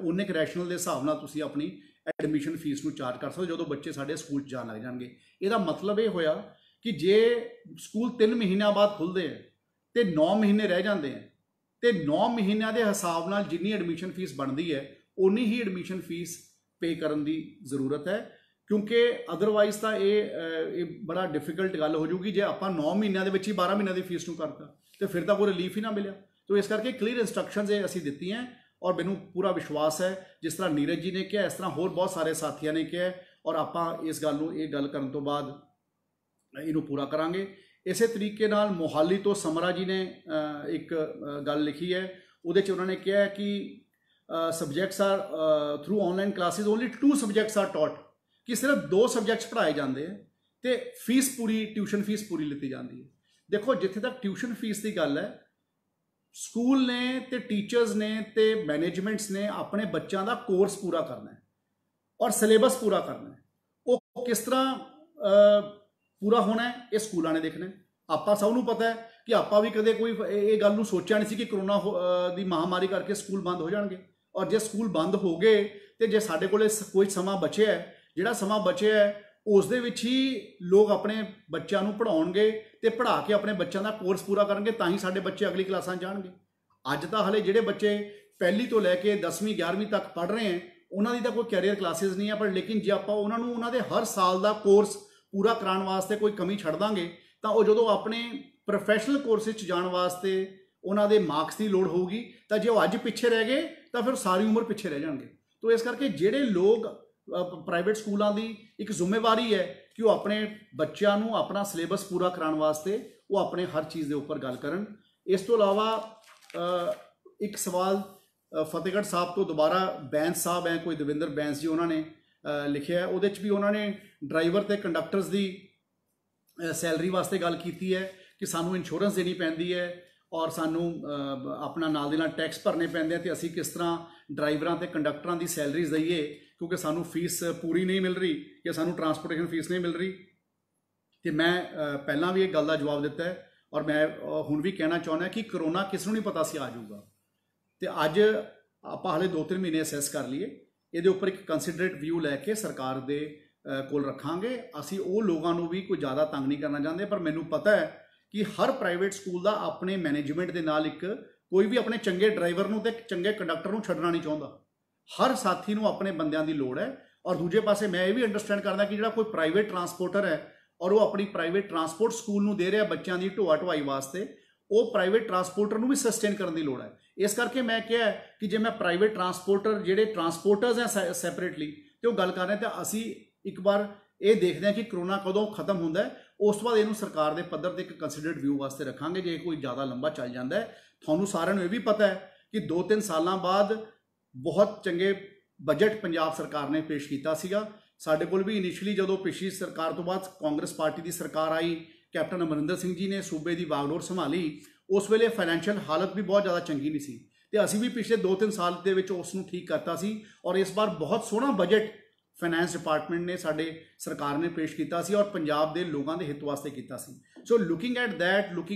ਓਨਿਕ ਰੈਸ਼ਨਲ ਦੇ ਹਿਸਾਬ ਨਾਲ ਤੁਸੀਂ ਆਪਣੀ ਐਡਮਿਸ਼ਨ ਫੀਸ ਨੂੰ ਚਾਰਜ ਕਰ ਸਕਦੇ ਜਦੋਂ ਬੱਚੇ ਸਾਡੇ ਸਕੂਲ 'ਚ ਜਾਣ ਲੱਗ ਜਾਣਗੇ। ਇਹਦਾ ਮਤਲਬ ਇਹ ਹੋਇਆ ਕਿ ਜੇ ਸਕੂਲ 3 ਮਹੀਨਿਆਂ ਬਾਅਦ ਖੁੱਲ੍ਹਦੇ ਹੈ ਤੇ 9 ਮਹੀਨੇ ਰਹਿ ਜਾਂਦੇ ਹੈ, ਤੇ 9 ਮਹੀਨਿਆਂ ਦੇ ਹਿਸਾਬ ਨਾਲ ਜਿੰਨੀ ਐਡਮਿਸ਼ਨ ਫੀਸ ਬਣਦੀ ਹੈ ਉਨੀ ਹੀ ਐਡਮਿਸ਼ਨ ਫੀਸ ਪੇ ਕਰਨ ਦੀ ਜ਼ਰੂਰਤ ਹੈ, ਕਿਉਂਕਿ ਅਦਰਵਾਈਜ਼ ਤਾਂ ਇਹ ਬੜਾ ਡਿਫਿਕਲਟ ਗੱਲ ਹੋ ਜੂਗੀ। ਜੇ ਆਪਾਂ 9 ਮਹੀਨਿਆਂ ਦੇ ਵਿੱਚ ਹੀ 12 ਮਹੀਨਿਆਂ ਦੀ ਫੀਸ ਨੂੰ ਕਰਤਾ ਤੇ ਫਿਰ ਤਾਂ ਕੋਈ ਰਿਲੀਫ ਹੀ ਨਾ ਮਿਲਿਆ। ਤੋ ਇਸ ਕਰਕੇ ਕਲੀਅਰ ਇੰਸਟਰਕਸ਼ਨਸ ਇਹ ਅਸੀਂ ਦਿੱਤੀਆਂ, ਔਰ ਮੈਨੂੰ ਪੂਰਾ ਵਿਸ਼ਵਾਸ ਹੈ ਜਿਸ ਤਰ੍ਹਾਂ ਨੀਰਜ ਜੀ ਨੇ ਕਿਹਾ, ਇਸ ਤਰ੍ਹਾਂ ਹੋਰ ਬਹੁਤ ਸਾਰੇ ਸਾਥੀਆਂ ਨੇ ਕਿਹਾ, ਔਰ ਆਪਾਂ ਇਸ ਗੱਲ ਨੂੰ, ਇਹ ਗੱਲ ਕਰਨ ਤੋਂ ਬਾਅਦ ਇਹਨੂੰ ਪੂਰਾ ਕਰਾਂਗੇ। ਇਸੇ ਤਰੀਕੇ ਨਾਲ ਮੋਹਾਲੀ ਤੋਂ ਸਮਰਾ ਜੀ ਨੇ ਇੱਕ ਗੱਲ ਲਿਖੀ ਹੈ, ਉਹਦੇ 'ਚ ਉਹਨਾਂ ਨੇ ਕਿਹਾ ਕਿ subjects are through online classes only 2 subjects are taught, ਕਿ ਸਿਰਫ 2 ਸਬਜੈਕਟਸ ਪੜ੍ਹਾਏ ਜਾਂਦੇ ਹੈ ਤੇ ਫੀਸ ਪੂਰੀ, ਟਿਊਸ਼ਨ ਫੀਸ ਪੂਰੀ ਲਿੱਤੀ ਜਾਂਦੀ ਹੈ। ਦੇਖੋ, ਜਿੱਥੇ ਤੱਕ ਟਿਊਸ਼ਨ ਫੀਸ ਦੀ ਗੱਲ ਹੈ, ਸਕੂਲ ਨੇ ਤੇ ਟੀਚਰਸ ਨੇ ਤੇ ਮੈਨੇਜਮੈਂਟਸ ਨੇ ਆਪਣੇ ਬੱਚਿਆਂ ਦਾ ਕੋਰਸ ਪੂਰਾ ਕਰਨਾ ਹੈ ਔਰ ਸਿਲੇਬਸ ਪੂਰਾ ਕਰਨਾ ਹੈ। ਉਹ ਕਿਸ ਤਰ੍ਹਾਂ ਪੂਰਾ ਹੋਣਾ ਹੈ, ਇਹ ਸਕੂਲਾਂ ਨੇ ਦੇਖਣਾ ਹੈ। ਆਪਾਂ ਸਭ ਨੂੰ ਪਤਾ ਹੈ ਕਿ ਆਪਾਂ ਵੀ ਕਦੇ ਕੋਈ ਇਹ ਗੱਲ ਨੂੰ ਸੋਚਿਆ ਨਹੀਂ ਸੀ ਕਿ ਕਰੋਨਾ ਦੀ ਮਹਾਮਾਰੀ ਕਰਕੇ ਸਕੂਲ ਬੰਦ ਹੋ ਜਾਣਗੇ। ਔਰ ਜੇ ਸਕੂਲ ਬੰਦ ਹੋ ਗਏ ਤੇ ਜੇ ਸਾਡੇ ਕੋਲ ਕੋਈ ਸਮਾਂ ਬਚਿਆ ਹੈ, ਜਿਹੜਾ ਸਮਾਂ ਬਚਿਆ ਹੈ ਉਸ ਦੇ ਵਿੱਚ ਹੀ ਲੋਕ ਆਪਣੇ ਬੱਚਿਆਂ ਨੂੰ ਪੜ੍ਹਾਉਣਗੇ ਤੇ ਪੜ੍ਹਾ ਕੇ ਆਪਣੇ ਬੱਚਿਆਂ ਦਾ ਕੋਰਸ ਪੂਰਾ ਕਰਨਗੇ, ਤਾਂ ਹੀ ਸਾਡੇ ਬੱਚੇ ਅਗਲੀ ਕਲਾਸਾਂ ਜਾਣਗੇ। ਅੱਜ ਤਾਂ ਹਲੇ ਜਿਹੜੇ ਬੱਚੇ ਪਹਿਲੀ ਤੋਂ ਲੈ ਕੇ 10ਵੀਂ 11ਵੀਂ ਤੱਕ ਪੜ੍ਹ ਰਹੇ ਹਨ, ਉਹਨਾਂ ਦੀ ਤਾਂ ਕੋਈ ਕੈਰੀਅਰ ਕਲਾਸਿਸ ਨਹੀਂ ਹੈ, ਪਰ ਲੇਕਿਨ ਜੇ ਆਪਾਂ ਉਹਨਾਂ ਨੂੰ ਉਹਨਾਂ ਦੇ ਹਰ ਸਾਲ ਦਾ ਕੋਰਸ ਪੂਰਾ ਕਰਾਉਣ ਵਾਸਤੇ ਕੋਈ ਕਮੀ ਛੱਡ ਦਾਂਗੇ, ਤਾਂ ਉਹ ਜਦੋਂ ਆਪਣੇ ਪ੍ਰੋਫੈਸ਼ਨਲ ਕੋਰਸ ਵਿੱਚ ਜਾਣ ਵਾਸਤੇ ਉਹਨਾਂ ਦੇ ਮਾਰਕਸ ਦੀ ਲੋੜ ਹੋਊਗੀ, ਤਾਂ ਜੇ ਉਹ ਅੱਜ ਪਿੱਛੇ ਰਹਿ ਗਏ ਤਾਂ ਫਿਰ ਸਾਰੀ ਉਮਰ ਪਿੱਛੇ ਰਹਿ ਜਾਣਗੇ। ਤੋ ਇਸ ਕਰਕੇ ਜਿਹੜੇ ਲੋਕ ਪ੍ਰਾਈਵੇਟ ਸਕੂਲਾਂ ਦੀ ਇੱਕ ਜ਼ਿੰਮੇਵਾਰੀ ਹੈ ਕਿ ਉਹ ਆਪਣੇ ਬੱਚਿਆਂ ਨੂੰ ਆਪਣਾ ਸਿਲੇਬਸ ਪੂਰਾ ਕਰਾਉਣ ਵਾਸਤੇ ਉਹ ਆਪਣੇ ਹਰ ਚੀਜ਼ ਦੇ ਉੱਪਰ ਗੱਲ ਕਰਨ। ਇਸ ਤੋਂ ਇਲਾਵਾ ਇੱਕ ਸਵਾਲ ਫਤਿਹਗੜ੍ਹ ਸਾਹਿਬ ਤੋਂ ਦੁਬਾਰਾ ਬੈਂਸ ਸਾਹਿਬ ਹੈ, ਕੋਈ ਦਵਿੰਦਰ ਬੈਂਸ ਜੀ, ਉਹਨਾਂ ਨੇ ਲਿਖਿਆ, ਉਹਦੇ 'ਚ ਵੀ ਉਹਨਾਂ ਨੇ ਡਰਾਈਵਰ ਤੇ ਕੰਡਕਟਰਸ ਦੀ ਸੈਲਰੀ ਵਾਸਤੇ ਗੱਲ ਕੀਤੀ ਹੈ ਕਿ ਸਾਨੂੰ ਇੰਸ਼ੋਰੈਂਸ ਦੇਣੀ ਪੈਂਦੀ ਹੈ ਔਰ ਸਾਨੂੰ ਆਪਣਾ ਨਾਲ ਦੇ ਨਾਲ ਟੈਕਸ ਭਰਨੇ ਪੈਂਦੇ ਆ, ਤੇ ਅਸੀਂ ਕਿਸ ਤਰ੍ਹਾਂ ਡਰਾਈਵਰਾਂ ਤੇ ਕੰਡਕਟਰਾਂ ਦੀ ਸੈਲਰੀਜ਼ ਦਈਏ, ਕਿਉਂਕਿ ਸਾਨੂੰ ਫੀਸ ਪੂਰੀ ਨਹੀਂ ਮਿਲ ਰਹੀ ਜਾਂ ਸਾਨੂੰ ਟਰਾਂਸਪੋਰਟੇਸ਼ਨ ਫੀਸ ਨਹੀਂ ਮਿਲ ਰਹੀ। ਤੇ ਮੈਂ ਪਹਿਲਾਂ ਵੀ ਇਹ ਗੱਲ ਦਾ ਜਵਾਬ ਦਿੱਤਾ ਹੈ ਔਰ ਮੈਂ ਹੁਣ ਵੀ ਕਹਿਣਾ ਚਾਹੁੰਦਾ ਕਿ ਕਰੋਨਾ ਕਿਸ ਨੂੰ ਨਹੀਂ ਪਤਾ ਸੀ ਆ ਜਾਊਗਾ, ਤੇ ਅੱਜ ਆਪਾਂ ਹਾਲੇ 2-3 ਮਹੀਨੇ ਅਸੈਸ ਕਰ ਲਈਏ, ਇਹਦੇ ਉੱਪਰ ਇੱਕ ਕੰਸੀਡਰੇਟ ਵਿਊ ਲੈ ਕੇ ਸਰਕਾਰ ਦੇ ਕੋਲ ਰੱਖਾਂਗੇ। ਅਸੀਂ ਉਹ ਲੋਕਾਂ ਨੂੰ ਵੀ ਕੋਈ ਜ਼ਿਆਦਾ ਤੰਗ ਨਹੀਂ ਕਰਨਾ ਚਾਹੁੰਦੇ, ਪਰ ਮੈਨੂੰ ਪਤਾ ਹੈ ਕਿ ਹਰ ਪ੍ਰਾਈਵੇਟ ਸਕੂਲ ਦਾ ਆਪਣੇ ਮੈਨੇਜਮੈਂਟ ਦੇ ਨਾਲ ਕੋਈ ਵੀ ਆਪਣੇ ਚੰਗੇ ਡਰਾਈਵਰ ਨੂੰ ਤੇ ਚੰਗੇ ਕੰਡਕਟਰ ਨੂੰ ਛੱਡਣਾ ਨਹੀਂ ਚਾਹੁੰਦਾ। ਹਰ ਸਾਥੀ ਨੂੰ ਆਪਣੇ ਬੰਦਿਆਂ ਦੀ ਲੋੜ ਹੈ। ਔਰ ਦੂਜੇ ਪਾਸੇ ਮੈਂ ਇਹ ਵੀ ਅੰਡਰਸਟੈਂਡ ਕਰਦਾ ਕਿ ਜਿਹੜਾ ਕੋਈ ਪ੍ਰਾਈਵੇਟ ਟਰਾਂਸਪੋਰਟਰ ਹੈ ਔਰ ਉਹ ਆਪਣੀ ਪ੍ਰਾਈਵੇਟ ਟਰਾਂਸਪੋਰਟ ਸਕੂਲ ਨੂੰ ਦੇ ਰਿਹਾ ਬੱਚਿਆਂ ਦੀ ਢੋਆ ਢੁਆਈ ਵਾਸਤੇ, ਉਹ ਪ੍ਰਾਈਵੇਟ ਟਰਾਂਸਪੋਰਟਰ ਨੂੰ ਵੀ ਸਸਟੇਨ ਕਰਨ ਦੀ ਲੋੜ ਹੈ। ਇਸ ਕਰਕੇ ਮੈਂ ਕਿਹਾ ਕਿ ਜੇ ਮੈਂ ਪ੍ਰਾਈਵੇਟ ਟਰਾਂਸਪੋਰਟਰ ਜਿਹੜੇ ਟਰਾਂਸਪੋਰਟਰਸ ਹੈ ਸੈਪਰੇਟਲੀ ਤੇ ਉਹ ਗੱਲ ਕਰ ਰਹੇ ਤਾਂ ਅਸੀਂ ਇੱਕ ਵਾਰ ਇਹ ਦੇਖਦੇ ਹਾਂ ਕਿ ਕਰੋਨਾ ਕਦੋਂ ਖਤਮ ਹੁੰਦਾ ਹੈ। ਉਸ ਤੋਂ ਬਾਅਦ ਇਹਨੂੰ ਸਰਕਾਰ ਦੇ ਪੱਧਰ ਤੇ ਇੱਕ ਕੰਸੀਡਰਡ ਵਿਊ ਵਾਸਤੇ ਰੱਖਾਂਗੇ। ਜੇ ਕੋਈ ਜ਼ਿਆਦਾ ਲੰਬਾ ਚੱਲ ਜਾਂਦਾ ਹੈ, ਤੁਹਾਨੂੰ ਸਾਰਿਆਂ ਨੂੰ ਇਹ ਵੀ ਪਤਾ ਹੈ ਕਿ 2-3 ਸਾਲਾਂ ਬਾਅਦ ਬਹੁਤ ਚੰਗੇ ਬਜਟ ਪੰਜਾਬ ਸਰਕਾਰ ਨੇ ਪੇਸ਼ ਕੀਤਾ ਸੀਗਾ। ਸਾਡੇ ਕੋਲ ਵੀ ਇਨੀਸ਼ੀਅਲੀ ਜਦੋਂ ਪਿਛਲੀ ਸਰਕਾਰ ਤੋਂ ਬਾਅਦ ਕਾਂਗਰਸ ਪਾਰਟੀ ਦੀ ਸਰਕਾਰ ਆਈ, ਕੈਪਟਨ ਅਮਰਿੰਦਰ ਸਿੰਘ ਜੀ ਨੇ ਸੂਬੇ ਦੀ ਵਾਗਡੋਰ ਸੰਭਾਲੀ, ਉਸ ਵੇਲੇ ਫਾਈਨੈਂਸ਼ੀਅਲ ਹਾਲਤ ਵੀ ਬਹੁਤ ਜ਼ਿਆਦਾ ਚੰਗੀ ਨਹੀਂ ਸੀ ਤੇ ਅਸੀਂ ਵੀ ਪਿਛਲੇ 2-3 ਸਾਲ ਦੇ ਵਿੱਚ ਉਸ ਨੂੰ ਠੀਕ ਕਰਤਾ ਸੀ ਔਰ ਇਸ ਵਾਰ ਬਹੁਤ ਸੋਹਣਾ ਬਜਟ ਫਾਈਨੈਂਸ ਡਿਪਾਰਟਮੈਂਟ ਨੇ ਸਾਡੇ ਸਰਕਾਰ ਨੇ ਪੇਸ਼ ਕੀਤਾ ਸੀ ਔਰ ਪੰਜਾਬ ਦੇ ਲੋਕਾਂ ਦੇ ਹਿੱਤ ਵਾਸਤੇ ਕੀਤਾ ਸੀ। ਸੋ ਲੁਕਿੰਗ ਐਟ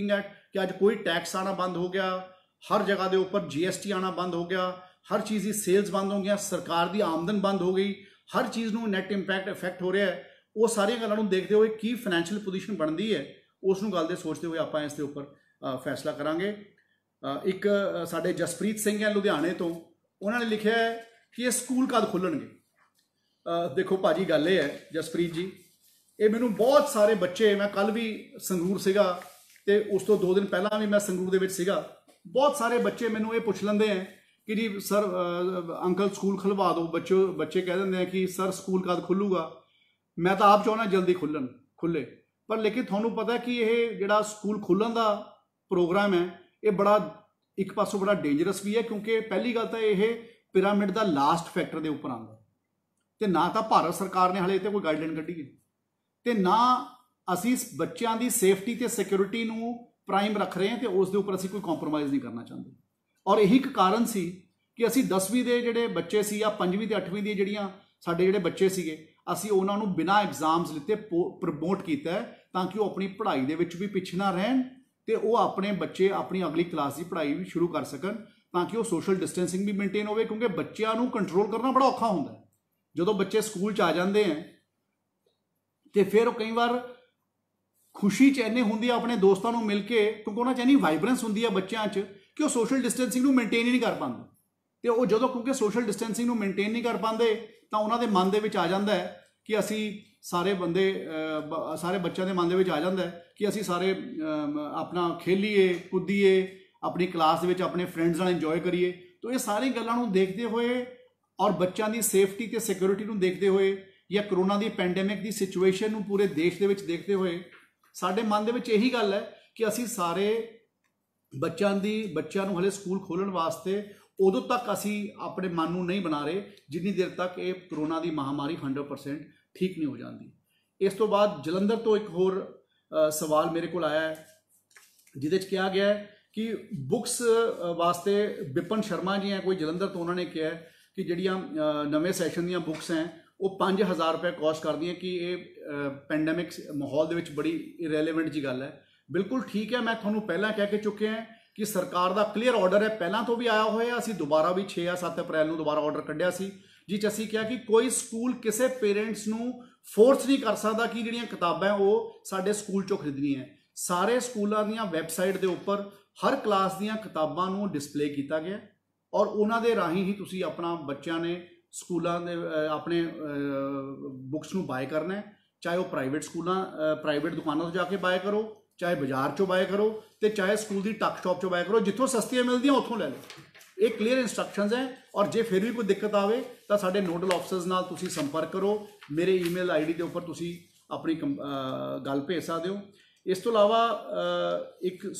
ਕਿ ਅੱਜ ਕੋਈ ਟੈਕਸ ਆਣਾ ਬੰਦ ਹੋ ਗਿਆ, ਹਰ ਜਗ੍ਹਾ ਦੇ ਉੱਪਰ GST ਆਣਾ ਬੰਦ ਹੋ ਗਿਆ, ਹਰ ਚੀਜ਼ ਦੀ ਸੇਲਸ ਬੰਦ ਹੋ ਗਈਆਂ, ਸਰਕਾਰ ਦੀ ਆਮਦਨ ਬੰਦ ਹੋ ਗਈ, ਹਰ ਚੀਜ਼ ਨੂੰ ਨੈਟ ਇੰਪੈਕਟ ਇਫੈਕਟ ਹੋ ਰਿਹਾ ਹੈ। ਉਹ ਸਾਰੀਆਂ ਗੱਲਾਂ ਨੂੰ ਦੇਖਦੇ ਹੋਏ ਕੀ ਫਾਈਨੈਂਸ਼ੀਅਲ ਪੋਜੀਸ਼ਨ ਬਣਦੀ ਹੈ ਉਸ ਨੂੰ ਗੱਲ ਦੇ ਸੋਚਦੇ ਹੋਏ ਆਪਾਂ ਇਸ ਦੇ ਉੱਪਰ ਫੈਸਲਾ ਕਰਾਂਗੇ। ਇੱਕ ਸਾਡੇ ਜਸਪ੍ਰੀਤ ਸਿੰਘ ਹੈ ਲੁਧਿਆਣੇ ਤੋਂ, ਉਹਨਾਂ ਨੇ ਲਿਖਿਆ ਹੈ ਕਿ ਇਹ ਸਕੂਲ ਕਦ ਖੁੱਲਣਗੇ। ਦੇਖੋ ਭਾਜੀ, ਗੱਲ ਇਹ ਹੈ ਜਸਪ੍ਰੀਤ ਜੀ, ਇਹ ਮੈਨੂੰ ਬਹੁਤ ਸਾਰੇ ਬੱਚੇ, ਮੈਂ ਕੱਲ ਵੀ ਸੰਗਰੂਰ ਸੀਗਾ ਤੇ ਉਸ ਤੋਂ 2 ਦਿਨ ਪਹਿਲਾਂ ਵੀ ਮੈਂ ਸੰਗਰੂਰ ਦੇ ਵਿੱਚ ਸੀਗਾ, ਬਹੁਤ ਸਾਰੇ ਬੱਚੇ ਮੈਨੂੰ ਇਹ ਪੁੱਛ ਲੈਂਦੇ ਹੈ ਕਿ ਜੀ ਸਰ ਅੰਕਲ ਸਕੂਲ ਖੁਲਵਾ ਦਿਓ। ਬੱਚੇ ਕਹਿ ਦਿੰਦੇ ਆ ਕਿ ਸਰ ਸਕੂਲ ਕਦ ਖੁੱਲੂਗਾ। ਮੈਂ ਤਾਂ ਆਪ ਚਾਹੁੰਦਾ ਜਲਦੀ ਖੁੱਲੇ, ਪਰ ਲੇਕਿਨ ਤੁਹਾਨੂੰ ਪਤਾ ਕਿ ਇਹ ਜਿਹੜਾ ਸਕੂਲ ਖੁੱਲਣ ਦਾ ਪ੍ਰੋਗਰਾਮ ਹੈ ਇਹ ਬੜਾ ਇੱਕ ਪਾਸੋਂ ਬੜਾ ਡੇਂਜਰਸ ਵੀ ਹੈ, ਕਿਉਂਕਿ ਪਹਿਲੀ ਗੱਲ ਤਾਂ ਇਹ ਪਿਰਾਮਿਡ ਦਾ ਲਾਸਟ ਫੈਕਟਰ ਦੇ ਉੱਪਰ ਆਉਂਦਾ ਤੇ ਨਾ ਤਾਂ ਭਾਰਤ ਸਰਕਾਰ ਨੇ ਹਾਲੇ ਤੇ ਕੋਈ ਗਾਈਡਲਾਈਨ ਕੱਢੀ ਹੈ ਤੇ ਨਾ ਅਸੀਂ ਬੱਚਿਆਂ ਦੀ ਸੇਫਟੀ ਤੇ ਸਿਕਿਉਰਿਟੀ ਨੂੰ ਪ੍ਰਾਈਮ ਰੱਖ ਰਹੇ ਹਾਂ ਤੇ ਉਸ ਦੇ ਉੱਪਰ ਅਸੀਂ ਕੋਈ ਕੰਪਰੋਮਾਈਜ਼ ਨਹੀਂ ਕਰਨਾ ਚਾਹੁੰਦੇ। ਔਰ ਇਹੀ ਇੱਕ ਕਾਰਨ ਸੀ ਕਿ ਅਸੀਂ 10ਵੀਂ ਦੇ ਜਿਹੜੇ ਬੱਚੇ ਸੀ ਜਾਂ 5ਵੀਂ ਤੇ 8ਵੀਂ ਦੀ ਜਿਹੜੀਆਂ ਸਾਡੇ ਜਿਹੜੇ ਬੱਚੇ ਸੀਗੇ, ਅਸੀਂ ਉਹਨਾਂ ਨੂੰ ਬਿਨਾਂ ਐਗਜ਼ਾਮਸ ਲਿੱਤੇ ਪ੍ਰਮੋਟ ਕੀਤਾ ਹੈ ਤਾਂ ਕਿ ਉਹ ਆਪਣੀ ਪੜ੍ਹਾਈ ਦੇ ਵਿੱਚ ਵੀ ਪਿੱਛੇ ਨਾ ਰਹਿਣ ਤੇ ਉਹ ਆਪਣੇ ਬੱਚੇ ਆਪਣੀ ਅਗਲੀ ਕਲਾਸ ਦੀ ਪੜ੍ਹਾਈ ਵੀ ਸ਼ੁਰੂ ਕਰ ਸਕਣ ਤਾਂ ਕਿ ਉਹ ਸੋਸ਼ਲ ਡਿਸਟੈਂਸਿੰਗ ਵੀ ਮੇਨਟੇਨ ਹੋਵੇ, ਕਿਉਂਕਿ ਬੱਚਿਆਂ ਨੂੰ ਕੰਟਰੋਲ ਕਰਨਾ ਬੜਾ ਔਖਾ ਹੁੰਦਾ ਹੈ। ਜਦੋਂ ਬੱਚੇ ਸਕੂਲ 'ਚ ਆ ਜਾਂਦੇ ਹੈ ਤੇ ਫਿਰ ਉਹ ਕਈ ਵਾਰ ਖੁਸ਼ੀ 'ਚ ਇੰਨੇ ਹੁੰਦੀ ਆ ਆਪਣੇ ਦੋਸਤਾਂ ਨੂੰ ਮਿਲ ਕੇ, ਕਿਉਂਕਿ ਉਹਨਾਂ 'ਚ ਇੰਨੀ ਵਾਈਬਰੈਂਸ ਹੁੰਦੀ ਆ ਬੱਚਿਆਂ 'ਚ ਕਿ ਉਹ ਸੋਸ਼ਲ ਡਿਸਟੈਂਸਿੰਗ ਨੂੰ ਮੇਨਟੇਨ ਹੀ ਨਹੀਂ ਕਰ ਪਾਉਂਦੇ ਤੇ ਉਹ ਜਦੋਂ ਕਿਉਂਕਿ ਸੋਸ਼ਲ ਡਿਸਟੈਂਸਿੰਗ ਨੂੰ ਮੇਨਟੇਨ ਨਹੀਂ ਕਰ ਪਾਉਂਦੇ ਤਾਂ ਉਹਨਾਂ ਦੇ ਮਨ ਦੇ ਵਿੱਚ ਆ ਜਾਂਦਾ ਹੈ ਕਿ ਅਸੀਂ ਸਾਰੇ ਬੱਚਿਆਂ ਦੇ ਮਨ ਦੇ ਵਿੱਚ ਆ ਜਾਂਦਾ ਹੈ ਕਿ ਅਸੀਂ ਸਾਰੇ ਆਪਣਾ ਖੇਲੀਏ ਕੁੱਦੀਏ, ਆਪਣੀ ਕਲਾਸ ਦੇ ਵਿੱਚ ਆਪਣੇ ਫਰੈਂਡਸ ਨਾਲ ਇੰਜੋਏ ਕਰੀਏ। ਤਾਂ ਇਹ ਸਾਰੀਆਂ ਗੱਲਾਂ ਨੂੰ ਦੇਖਦੇ ਹੋਏ ਔਰ ਬੱਚਿਆਂ ਦੀ ਸੇਫਟੀ ਤੇ ਸਿਕਿਉਰਿਟੀ ਨੂੰ ਦੇਖਦੇ ਹੋਏ ਜਾਂ ਕਰੋਨਾ ਦੀ ਪੈਂਡੇਮਿਕ ਦੀ ਸਿਚੁਏਸ਼ਨ ਨੂੰ ਪੂਰੇ ਦੇਸ਼ ਦੇ ਵਿੱਚ ਦੇਖਦੇ ਹੋਏ ਸਾਡੇ ਮਨ ਦੇ ਵਿੱਚ ਇਹੀ ਗੱਲ ਹੈ ਕਿ ਅਸੀਂ ਸਾਰੇ ਬੱਚਿਆਂ ਨੂੰ ਹਲੇ ਸਕੂਲ ਖੋਲ੍ਹਣ ਵਾਸਤੇ ਉਦੋਂ ਤੱਕ ਅਸੀਂ ਆਪਣੇ ਮਨ ਨੂੰ ਨਹੀਂ ਬਣਾ ਰਹੇ ਜਿੰਨੀ ਦੇਰ ਤੱਕ ਇਹ ਕਰੋਨਾ ਦੀ ਮਹਾਮਾਰੀ 100% ਠੀਕ ਨਹੀਂ ਹੋ ਜਾਂਦੀ। ਇਸ ਤੋਂ ਬਾਅਦ ਜਲੰਧਰ ਤੋਂ ਇੱਕ ਹੋਰ ਸਵਾਲ ਮੇਰੇ ਕੋਲ ਆਇਆ ਹੈ ਜਿਹਦੇ 'ਚ ਕਿਹਾ ਗਿਆ ਹੈ ਕਿ ਬੁੱਕਸ ਵਾਸਤੇ ਵਿਪਨ ਸ਼ਰਮਾ ਜੀ ਹੈ ਕੋਈ ਜਲੰਧਰ ਤੋਂ, ਉਹਨਾਂ ਨੇ ਕਿਹਾ ਕਿ ਜਿਹੜੀਆਂ ਨਵੇਂ ਸੈਸ਼ਨ ਦੀਆਂ ਬੁੱਕਸ ਹੈ ਉਹ 5000 ਰੁਪਏ ਕੋਸਟ ਕਰਦੀਆਂ ਕਿ ਇਹ ਪੈਂਡੇਮਿਕ ਮਾਹੌਲ ਦੇ ਵਿੱਚ ਬੜੀ ਇਰੈਲੇਵੈਂਟ ਜੀ ਗੱਲ ਹੈ। ਬਿਲਕੁਲ ਠੀਕ ਹੈ, ਮੈਂ ਤੁਹਾਨੂੰ ਪਹਿਲਾਂ ਕਹਿ ਕੇ ਚੁੱਕਿਆ ਹਾਂ ਕਿ ਸਰਕਾਰ ਦਾ ਕਲੀਅਰ ਆਰਡਰ ਹੈ, ਪਹਿਲਾਂ ਤੋਂ ਵੀ ਆਇਆ ਹੋਇਆ, ਅਸੀਂ ਦੁਬਾਰਾ ਵੀ 6 ਜਾਂ 7 ਅਪ੍ਰੈਲ ਨੂੰ ਦੁਬਾਰਾ ਆਰਡਰ ਕੱਢਿਆ ਸੀ ਜਿਸ 'ਚ ਅਸੀਂ ਕਿਹਾ ਕਿ ਕੋਈ ਸਕੂਲ ਕਿਸੇ ਪੇਰੈਂਟਸ ਨੂੰ ਫੋਰਸ ਨਹੀਂ ਕਰ ਸਕਦਾ ਕਿ ਜਿਹੜੀਆਂ ਕਿਤਾਬਾਂ ਉਹ ਸਾਡੇ ਸਕੂਲ 'ਚੋਂ ਖਰੀਦਣੀਆਂ ਹੈ। ਸਾਰੇ ਸਕੂਲਾਂ ਦੀਆਂ ਵੈਬਸਾਈਟ ਦੇ ਉੱਪਰ ਹਰ ਕਲਾਸ ਦੀਆਂ ਕਿਤਾਬਾਂ ਨੂੰ ਡਿਸਪਲੇ ਕੀਤਾ ਗਿਆ ਔਰ ਉਹਨਾਂ ਦੇ ਰਾਹੀਂ ਹੀ ਤੁਸੀਂ ਆਪਣਾ ਬੱਚਿਆਂ ਨੇ ਸਕੂਲਾਂ ਦੇ ਆਪਣੇ ਬੁੱਕਸ ਨੂੰ ਬਾਏ ਕਰਨਾ ਹੈ, ਚਾਹੇ ਉਹ ਪ੍ਰਾਈਵੇਟ ਦੁਕਾਨਾਂ ਤੋਂ ਜਾ ਕੇ ਬਾਏ ਕਰੋ, ਚਾਹੇ ਬਾਜ਼ਾਰ 'ਚੋਂ ਬਾਏ ਕਰੋ ਤੇ ਚਾਹੇ ਸਕੂਲ ਦੀ ਟੱਕ ਸ਼ਾਪ 'ਚੋਂ ਬਾਏ ਕਰੋ, ਜਿੱਥੋਂ ਸਸਤੀਆਂ ਮਿਲਦੀਆਂ ਉੱਥੋਂ ਲੈ ਲਓ। ਇਹ ਕਲੀਅਰ ਇੰਸਟਰਕਸ਼ਨਸ ਹੈ ਔਰ ਜੇ ਫਿਰ ਵੀ ਕੋਈ ਦਿੱਕਤ ਆਵੇ ਤਾਂ ਸਾਡੇ ਨੋਡਲ ਆਫਿਸਰਸ ਨਾਲ ਤੁਸੀਂ ਸੰਪਰਕ ਕਰੋ, ਮੇਰੇ ਈਮੇਲ ਆਈਡੀ ਦੇ ਉੱਪਰ ਤੁਸੀਂ ਆਪਣੀ ਗੱਲ ਭੇਜ ਸਕਦੇ ਹੋ। ਇਸ ਤੋਂ ਇਲਾਵਾ ਇੱਕ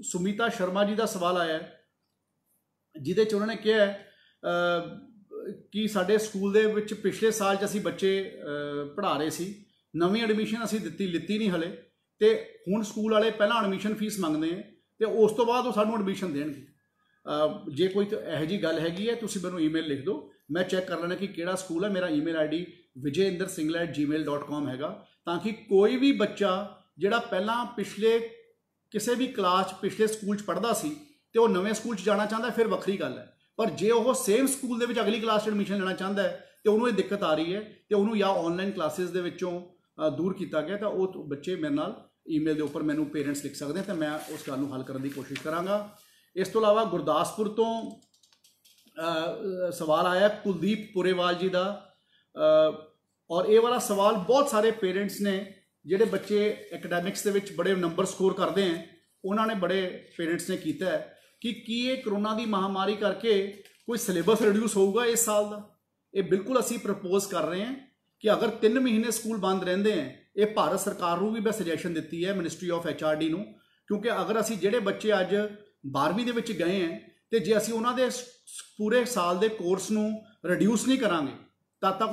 ਸੁਮੀਤਾ ਸ਼ਰਮਾ ਜੀ ਦਾ ਸਵਾਲ ਆਇਆ ਜਿਹਦੇ 'ਚ ਉਹਨਾਂ ਨੇ ਕਿਹਾ ਕਿ ਸਾਡੇ ਸਕੂਲ ਦੇ ਵਿੱਚ ਪਿਛਲੇ ਸਾਲ 'ਚ ਅਸੀਂ ਬੱਚੇ ਪੜ੍ਹਾ ਰਹੇ ਸੀ, ਨਵੀਂ ਐਡਮਿਸ਼ਨ ਅਸੀਂ ਲਿੱਤੀ ਨਹੀਂ ਹਲੇ ਤੇ ਹੁਣ ਸਕੂਲ ਵਾਲੇ ਪਹਿਲਾਂ ਐਡਮਿਸ਼ਨ ਫੀਸ ਮੰਗਦੇ ਆ ਤੇ ਉਸ ਤੋਂ ਬਾਅਦ ਉਹ ਸਾਨੂੰ ਐਡਮਿਸ਼ਨ ਦੇਣਗੇ। ਜੇ ਕੋਈ ਇਹੋ ਜਿਹੀ ਗੱਲ ਹੈਗੀ ਹੈ ਤੁਸੀਂ ਮੈਨੂੰ ਈਮੇਲ ਲਿਖ ਦਿਓ, ਮੈਂ ਚੈੱਕ ਕਰ ਲੈਣਾ ਕਿ ਕਿਹੜਾ ਸਕੂਲ ਹੈ। ਮੇਰਾ ਈਮੇਲ ਆਈਡੀ vijayindersingla@gmail.com ਹੈਗਾ ਤਾਂ ਕਿ ਕੋਈ ਵੀ ਬੱਚਾ ਜਿਹੜਾ ਪਹਿਲਾਂ ਪਿਛਲੇ ਕਿਸੇ ਵੀ ਕਲਾਸ ਪਿਛਲੇ ਸਕੂਲ 'ਚ ਪੜ੍ਹਦਾ ਸੀ ਤੇ ਉਹ ਨਵੇਂ ਸਕੂਲ 'ਚ ਜਾਣਾ ਚਾਹੁੰਦਾ ਫਿਰ ਵੱਖਰੀ ਗੱਲ ਹੈ, ਪਰ ਜੇ ਉਹ ਸੇਮ ਸਕੂਲ ਦੇ ਵਿੱਚ ਅਗਲੀ ਕਲਾਸ 'ਚ ਐਡਮਿਸ਼ਨ ਲੈਣਾ ਚਾਹੁੰਦਾ ਹੈ ਤੇ ਉਹਨੂੰ ਇਹ ਦਿੱਕਤ ਆ ਰਹੀ ਹੈ ਤੇ ਉਹਨੂੰ ਜਾਂ ਆਨਲਾਈਨ ਕਲਾਸਿਸ ਦੇ ਵਿੱਚੋਂ ਦੂਰ ਕੀਤਾ ਗਿਆ ਤਾਂ ਉਹ ਬੱਚੇ ਮੇਰੇ ਨਾਲ ਈਮੇਲ ਦੇ ਉੱਪਰ ਮੈਨੂੰ ਪੇਰੈਂਟਸ ਲਿਖ ਸਕਦੇ ਤਾਂ ਮੈਂ ਉਸ ਗੱਲ ਨੂੰ ਹੱਲ ਕਰਨ ਦੀ ਕੋਸ਼ਿਸ਼ ਕਰਾਂਗਾ। ਇਸ ਤੋਂ ਇਲਾਵਾ ਗੁਰਦਾਸਪੁਰ ਤੋਂ ਸਵਾਲ ਆਇਆ ਕੁਲਦੀਪ ਪੁਰੇਵਾਲ ਜੀ ਦਾ ਔਰ ਇਹ ਵਾਲਾ ਸਵਾਲ ਬਹੁਤ ਸਾਰੇ ਪੇਰੈਂਟਸ ਨੇ ਜਿਹੜੇ ਬੱਚੇ ਐਕੈਡੈਮਿਕਸ ਦੇ ਵਿੱਚ ਬੜੇ ਨੰਬਰ ਸਕੋਰ ਕਰਦੇ ਹੈ ਉਹਨਾਂ ਨੇ ਬੜੇ ਪੇਰੈਂਟਸ ਨੇ ਕੀਤਾ ਹੈ ਕਿ ਕੀ ਇਹ ਕਰੋਨਾ ਦੀ ਮਹਾਮਾਰੀ ਕਰਕੇ ਕੋਈ ਸਿਲੇਬਸ ਰਿਡਿਊਸ ਹੋਊਗਾ ਇਸ ਸਾਲ ਦਾ। ਇਹ ਬਿਲਕੁਲ ਅਸੀਂ ਪ੍ਰਪੋਜ਼ ਕਰ ਰਹੇ ਹਾਂ कि अगर 3 महीने स्कूल बंद रहंदे हैं, ये भारत सरकार नूं भी मैं सजैशन दित्ती है, मिनिस्ट्री ऑफ HRD नूं, क्योंकि अगर असी जिहड़े बच्चे अज 12वीं दे विच गए हैं तो जे असी उन्हां दे पूरे साल दे कोर्स नूं रिड्यूस नहीं करांगे तद तक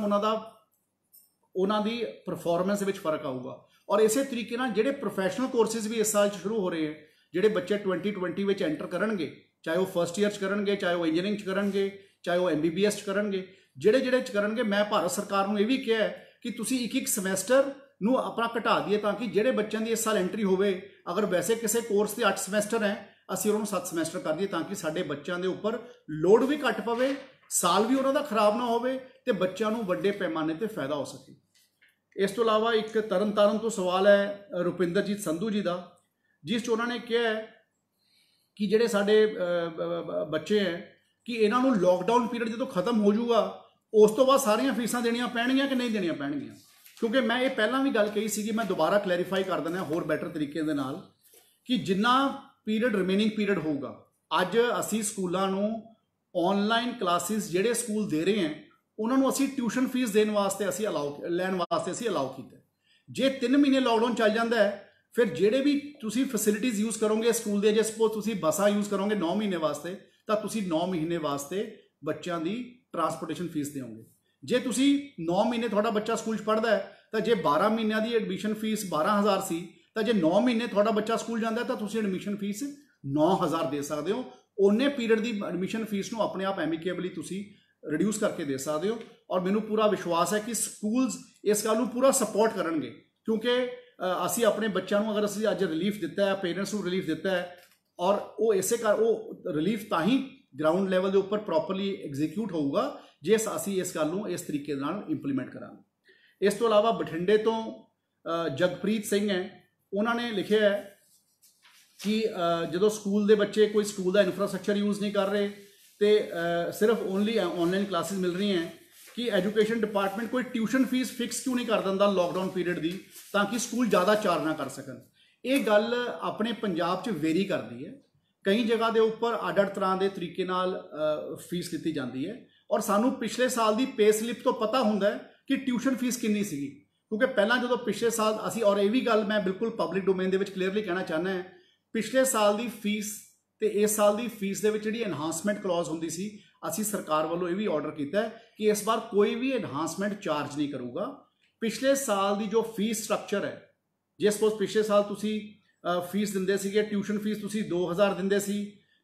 उन्हां दी परफॉर्मेंस विच फर्क आऊगा। और इस तरीके नाल जिहड़े प्रोफैशनल कोर्सिज भी इस साल शुरू हो रहे हैं, जिहड़े बच्चे 2020 विच एंटर करनगे, चाहे वो फर्स्ट ईयर च करनगे, चाहे वो इंजीनियरिंग च करनगे, चाहे वो MBBS च करनगे, जिहड़े जिहड़े च करनगे, मैं भारत सरकार नूं इह भी कहा है कि तुसीं एक समैसटर नूं अपना घटा दिए ताकि जिहड़े बच्चों की इस साल एंट्री होवे, अगर वैसे किसी कोर्स के 8 समैसटर हैं असीं उन्होंने 7 समैसटर कर दिए ताकि साडे बच्चों के उपर लोड भी घट पवे, साल भी उन्हों का खराब ना होवे ते बच्चों नूं वड्डे पैमाने ते फायदा हो सके। इस तो इलावा एक तरन तारण तो सवाल है रुपिंदरजीत संधू जी का, जिस उन्होंने कहा है कि जिहड़े साडे बच्चे हैं कि इन्हां नूं लॉकडाउन पीरियड जो खत्म हो जाऊगा उस तो बाद सारियां फीसां देनियां पैणगियां कि नहीं देनियां पैणगियां। क्योंकि मैं ये पहला भी गल कही सी, मैं दोबारा क्लैरीफाई कर देना होर बैटर तरीके दे नाल कि जिन्ना पीरियड रिमेनिंग पीरियड होगा, अज असी स्कूलों नूं ऑनलाइन क्लासिस जिहड़े स्कूल दे रहे हैं उन्होंने असी ट्यूशन फीस देने वास्ते असी लैन वास्ते असी अलाउ किया। जे 3 महीने लॉकडाउन चल जाता है फिर जिहड़े भी तुसी फैसिलिटीज़ यूज़ करोगे स्कूल दे, जे सपोज तुसी बसां यूज़ करोगे 9 महीने वास्ते तो तुसी 9 महीने वास्ते बच्चों की ट्रांसपोर्टेशन फीस देओगे। जे तुसी 9 महीने थोड़ा बच्चा स्कूल पढ़ता है तो जे 12 महीनों की एडमिशन फीस 12,000 सी तो जे 9 महीने थोड़ा बच्चा स्कूल जाता है तो तुसी एडमिशन फीस 9,000 दे सकते हो। उन्ने पीरियड की एडमिशन फीस नूं अपने आप एमिकेबली तुसी रिड्यूस करके दे सकते हो। और मैनू पूरा विश्वास है कि स्कूल्स इस गल नूं पूरा सपोर्ट करनगे, क्योंकि असी अपने बच्चों को अगर असी अज रिलीफ दिता है, पेरेंट्स को रिलीफ दिता है, और वो इसे कर वो रिलीफ ताही ग्राउंड लैवल के उपर प्रॉपरली एग्जीक्यूट होगा जे असी इस गल नूं इस तरीके नाल इंप्लीमेंट करांगे। इस तो इलावा बठिंडे तो जगप्रीत सिंह है, उन्होंने लिखे है कि जो स्कूल के बच्चे कोई स्कूल का इंफ्रास्ट्रक्चर यूज़ नहीं कर रहे तो सिर्फ ओनली ऑनलाइन क्लासेस मिल रही हैं कि एजुकेशन डिपार्टमेंट कोई ट्यूशन फीस फिक्स क्यों नहीं कर दिंदा लॉकडाउन पीरियड की ताकि स्कूल ज़्यादा चार्ज ना कर सकन। ये गल अपने पंजाब च वेरी करती है, कई जगह के उपर अड अड तरह के तरीके नाल फीस लीती जाती है, और सानू पिछले साल की पे स्लिप तो पता होंदा है कि ट्यूशन फीस कितनी सीगी, क्योंकि पहला जो पिछले साल असी, और ये भी गल मैं बिल्कुल पब्लिक डोमेन के क्लीयरली कहना चाहना है, पिछले साल की फीस तो इस साल की फीस के जी एनहांसमेंट क्लॉज होंदी सी, असी सरकार वालों ये भी ऑर्डर किया है कि इस बार कोई भी एनहांसमेंट चार्ज नहीं करूँगा। पिछले साल की जो फीस स्ट्रक्चर है, जे सपोज पिछले साल तुसी फीस दिंदे सीगे, ट्यूशन फीस तुसी 2,000 दिंदे सी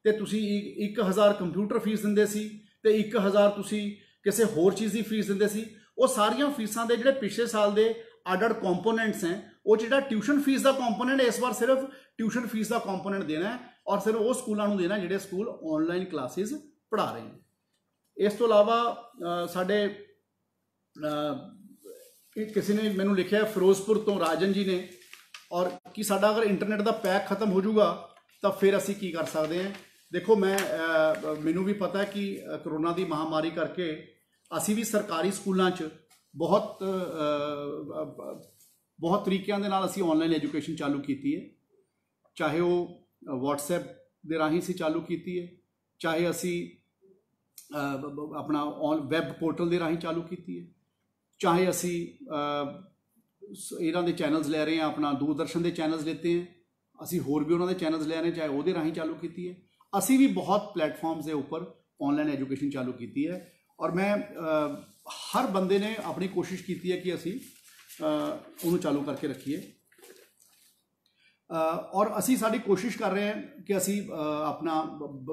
ते तुसी 1,000 कंप्यूटर फीस दिंदे सी ते 1,000 तुसी किसी होर चीज़ की फीस दिंदे सी। वो सारियां फीसां दे जिहड़े पिछले साल के अड अड कॉम्पोनेंट्स हैं, वो जिहड़ा ट्यूशन फीस का कॉम्पोनेंट इस बार सिर्फ ट्यूशन फीस का कॉम्पोनेंट देना है और सिर्फ वो स्कूलों को देना जिहड़े स्कूल ऑनलाइन क्लासेस पढ़ा रहे हैं। इस तो इलावा साडे किसी ने मैनू लिखा फिरोजपुर तो राजन जी ने, और कि साडा अगर इंटरनेट का पैक खत्म हो जाऊगा तो फिर असी की कर सकते हैं। देखो मैनू भी पता है कि करोना की महामारी करके असी भी सरकारी स्कूलों बहुत बहुत तरीकों के नाल असी ऑनलाइन एजुकेशन चालू की है, चाहे वो व्हाट्सएप के राही से चालू की है, चाहे असी अपना वैब पोर्टल के राही चालू की है, चाहे असी इन्हों के चैनल्स ले रहे हैं, अपना दूरदर्शन के चैनल्स लेते हैं, असी होर भी उन्होंने चैनल्स ले रहे हैं, चाहे वो राही चालू की है। असी भी बहुत प्लेटफॉर्म्स के उपर ऑनलाइन एजुकेशन चालू की है, और मैं हर बंदे ने अपनी कोशिश की है कि असी उन्होंने चालू करके रखिए। और असी साड़ी कोशिश कर रहे हैं कि असी अपना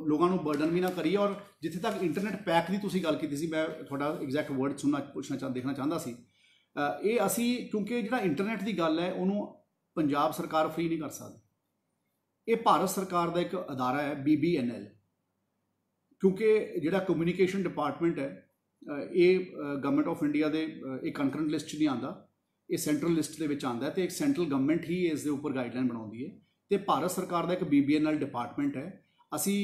लोगों को बर्डन भी ना करिए, और जिथे तक इंटरनेट पैक की तुसी गल की सी, मैं थोड़ा एग्जैक्ट वर्ड सुनना देखना चाहता सी। ये असी क्योंकि जो इंटरनेट की गल है उन्होंने पंजाब सरकार फ्री नहीं कर सकती, ये भारत सरकार का एक अदारा है BBNL, क्योंकि जो कम्यूनीकेशन डिपार्टमेंट है ये गवर्नमेंट ऑफ इंडिया के एक कंकरेंट लिस्ट नहीं आता, ये सेंट्रल लिस्ट के आता है, तो एक सेंट्रल गवर्नमेंट ही इस उपर गाइडलाइन बनाती है, तो भारत सरकार का एक BBNL डिपार्टमेंट है। असी